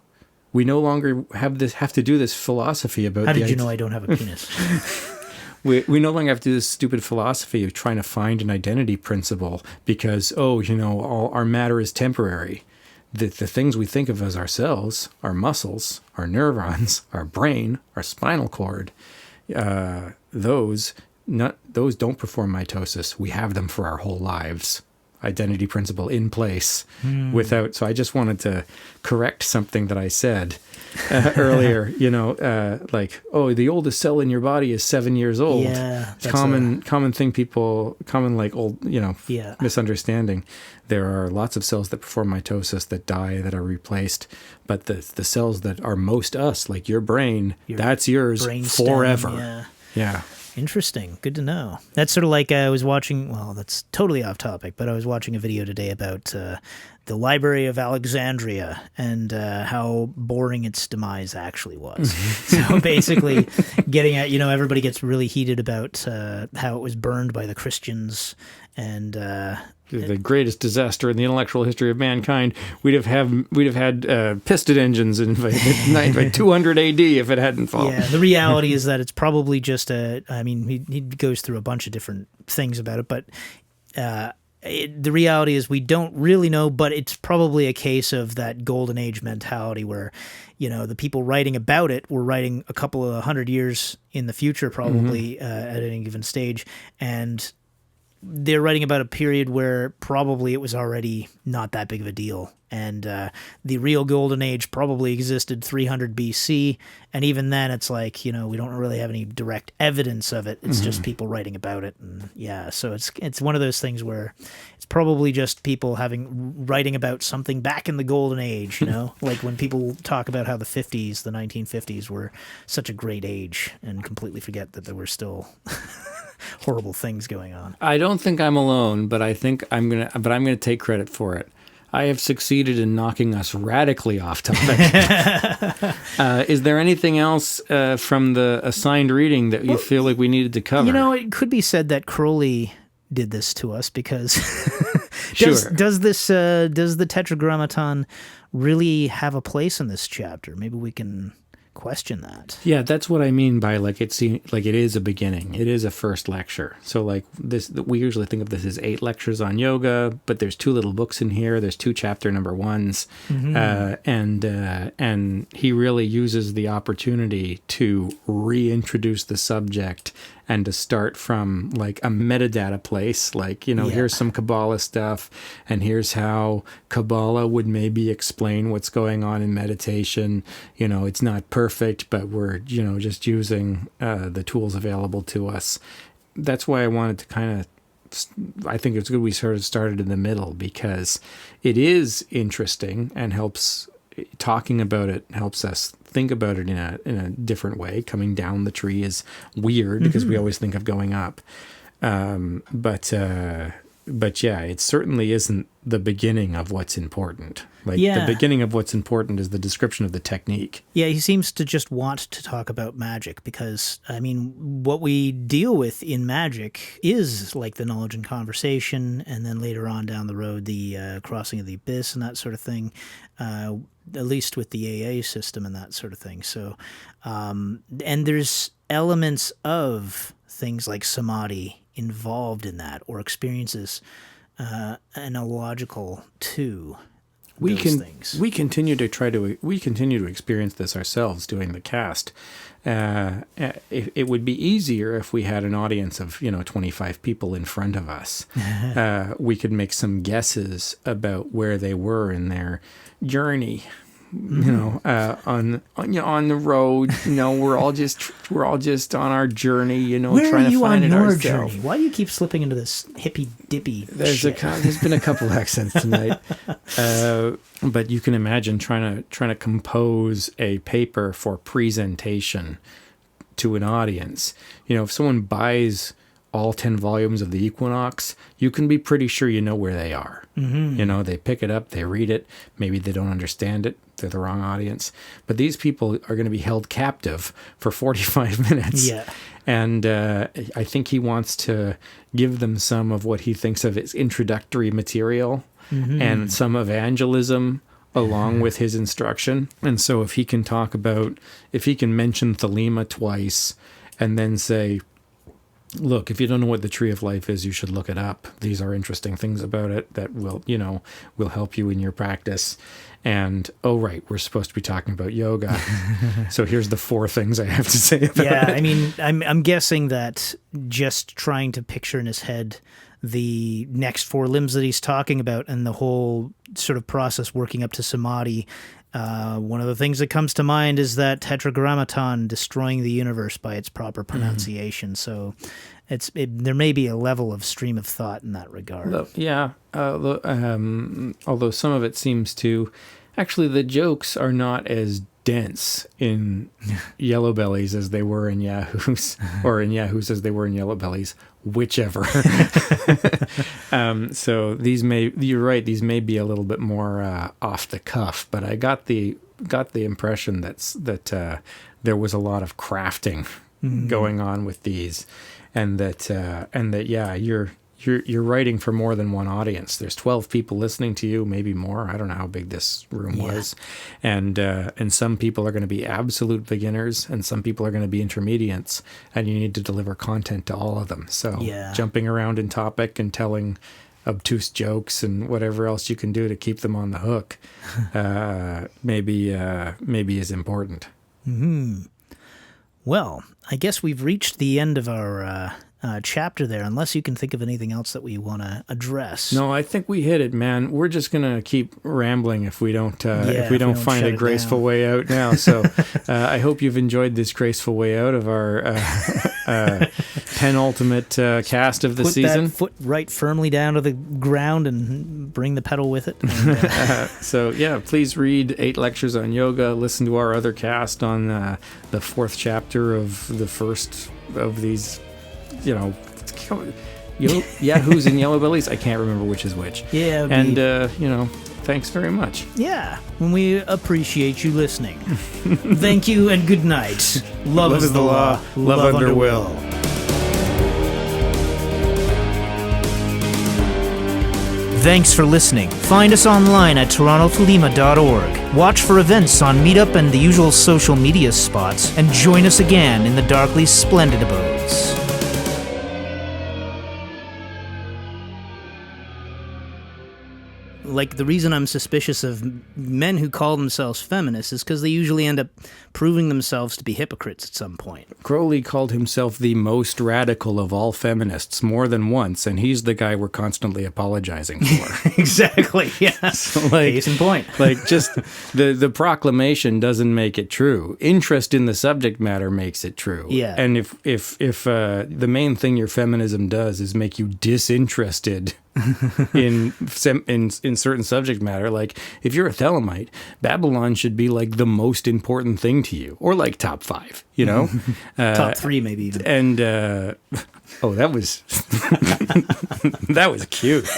We no longer have to do this philosophy about... How did you know I don't have a penis? We no longer have to do this stupid philosophy of trying to find an identity principle because, all our matter is temporary. The things we think of as ourselves, our muscles, our neurons, our brain, our spinal cord, those don't perform mitosis. We have them for our whole lives. Identity principle in place so I just wanted to correct something that I said earlier, the oldest cell in your body is 7 years old. Yeah. It's common misunderstanding. There are lots of cells that perform mitosis that die, that are replaced, but the cells that are most us, like your brain, that's yours forever. Yeah. Interesting. Good to know. That's sort of like I was watching, that's totally off topic, but I was watching a video today about the Library of Alexandria and how boring its demise actually was. So basically getting at, everybody gets really heated about how it was burned by the Christians and... the greatest disaster in the intellectual history of mankind. We'd have had piston engines in by 200 AD if it hadn't fallen. Yeah, the reality is that it's probably just he goes through a bunch of different things about it, but the reality is we don't really know, but it's probably a case of that golden age mentality where, the people writing about it were writing a couple of 100 years in the future, probably at any given stage, and they're writing about a period where probably it was already not that big of a deal. And the real golden age probably existed 300 BC. And even then it's like, we don't really have any direct evidence of it. It's just people writing about it. And so it's one of those things where it's probably just people writing about something back in the golden age, like when people talk about how the 1950s were such a great age and completely forget that there were still horrible things going on. I don't think I'm alone, but I'm gonna take credit for it. I have succeeded in knocking us radically off topic. Is there anything else from the assigned reading that you feel like we needed to cover? It could be said that Crowley did this to us because does the Tetragrammaton really have a place in this chapter? Maybe we can question that. Yeah, that's what I mean by it is a beginning. It is a first lecture. So we usually think of this as 8 lectures on yoga, but there's 2 little books in here. There's 2 chapter number 1s, and he really uses the opportunity to reintroduce the subject and to start from a metadata place, here's some Kabbalah stuff, and here's how Kabbalah would maybe explain what's going on in meditation. It's not perfect, but we're, just using the tools available to us. That's why I wanted to I think it's good we sort of started in the middle, because it is interesting and talking about it helps us think about it in a different way. Coming down the tree is weird because we always think of going up. But yeah, it certainly isn't the beginning of what's important. Like Yeah. the beginning of what's important is the description of the technique. Yeah, he seems to just want to talk about magic because, I mean, what we deal with in magic is like the knowledge and conversation, and then later on down the road, the crossing of the abyss and that sort of thing, at least with the AA system and that sort of thing. So, and there's elements of things like samadhi involved in that, or experiences analogical to We those can things. we continue to experience this ourselves doing the cast. It would be easier if we had an audience of 25 people in front of us. We could make some guesses about where they were in their journey. On the road. We're all just on our journey. Where trying are you to find on it your ourselves. journey? Why do you keep slipping into this hippy dippy shit? There's been a couple accents tonight, but you can imagine trying to compose a paper for presentation to an audience. If someone buys all 10 volumes of the Equinox, you can be pretty sure you know where they are. Mm-hmm. They pick it up, they read it, maybe they don't understand it, they're the wrong audience. But these people are going to be held captive for 45 minutes. Yeah. And I think he wants to give them some of what he thinks of as introductory material and some evangelism along with his instruction. And so if he can mention Thelema twice and then say, look, if you don't know what the tree of life is, you should look it up. These are interesting things about it that will help you in your practice. And, oh, right, we're supposed to be talking about yoga. So here's the 4 things I have to say about it. Yeah, I mean, I'm guessing that just trying to picture in his head the next 4 limbs that he's talking about and the whole sort of process working up to samadhi, one of the things that comes to mind is that tetragrammaton, destroying the universe by its proper pronunciation. So there may be a level of stream of thought in that regard. Although some of it seems to... Actually, the jokes are not as dense in Yellow Bellies as they were in Yahoos, or in Yahoos as they were in Yellow Bellies, whichever. So you're right, these may be a little bit more off the cuff, but I got the impression that there was a lot of crafting going on with these, and that you're writing for more than one audience. There's 12 people listening to you, maybe more. I don't know how big this room was. And some people are going to be absolute beginners, and some people are going to be intermediates, and you need to deliver content to all of them. So jumping around in topic and telling obtuse jokes and whatever else you can do to keep them on the hook maybe is important. Well, I guess we've reached the end of our chapter there, unless you can think of anything else that we want to address. No, I think we hit it, man. We're just gonna keep rambling if we don't find a graceful way out now. So I hope you've enjoyed this graceful way out of our penultimate cast of the season. Put that foot right firmly down to the ground and bring the pedal with it. And, so yeah, please read 8 lectures on yoga. Listen to our other cast on the 4th chapter of the first of these. Yahoos and Yellow Bellies. I can't remember which is which. Yeah, and thanks very much. Yeah, we appreciate you listening. Thank you and good night. Love is the law. Love under will. Thanks for listening. Find us online at torontothelema.org. Watch for events on Meetup and the usual social media spots, and join us again in the darkly splendid abodes. Like, the reason I'm suspicious of men who call themselves feminists is because they usually end up proving themselves to be hypocrites at some point. Crowley called himself the most radical of all feminists more than once, and he's the guy we're constantly apologizing for. Exactly, yeah. So, case in point. Just the proclamation doesn't make it true. Interest in the subject matter makes it true. Yeah. And if the main thing your feminism does is make you disinterested in certain subject matter. Like, if you're a Thelemite, Babylon should be like the most important thing to you, or like top 5, you know? Top 3 maybe even. And, oh, that was, that was cute.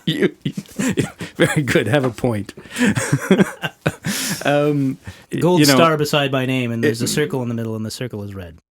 you, very good. Have a point. Gold star beside my name, and there's a circle in the middle, and the circle is red.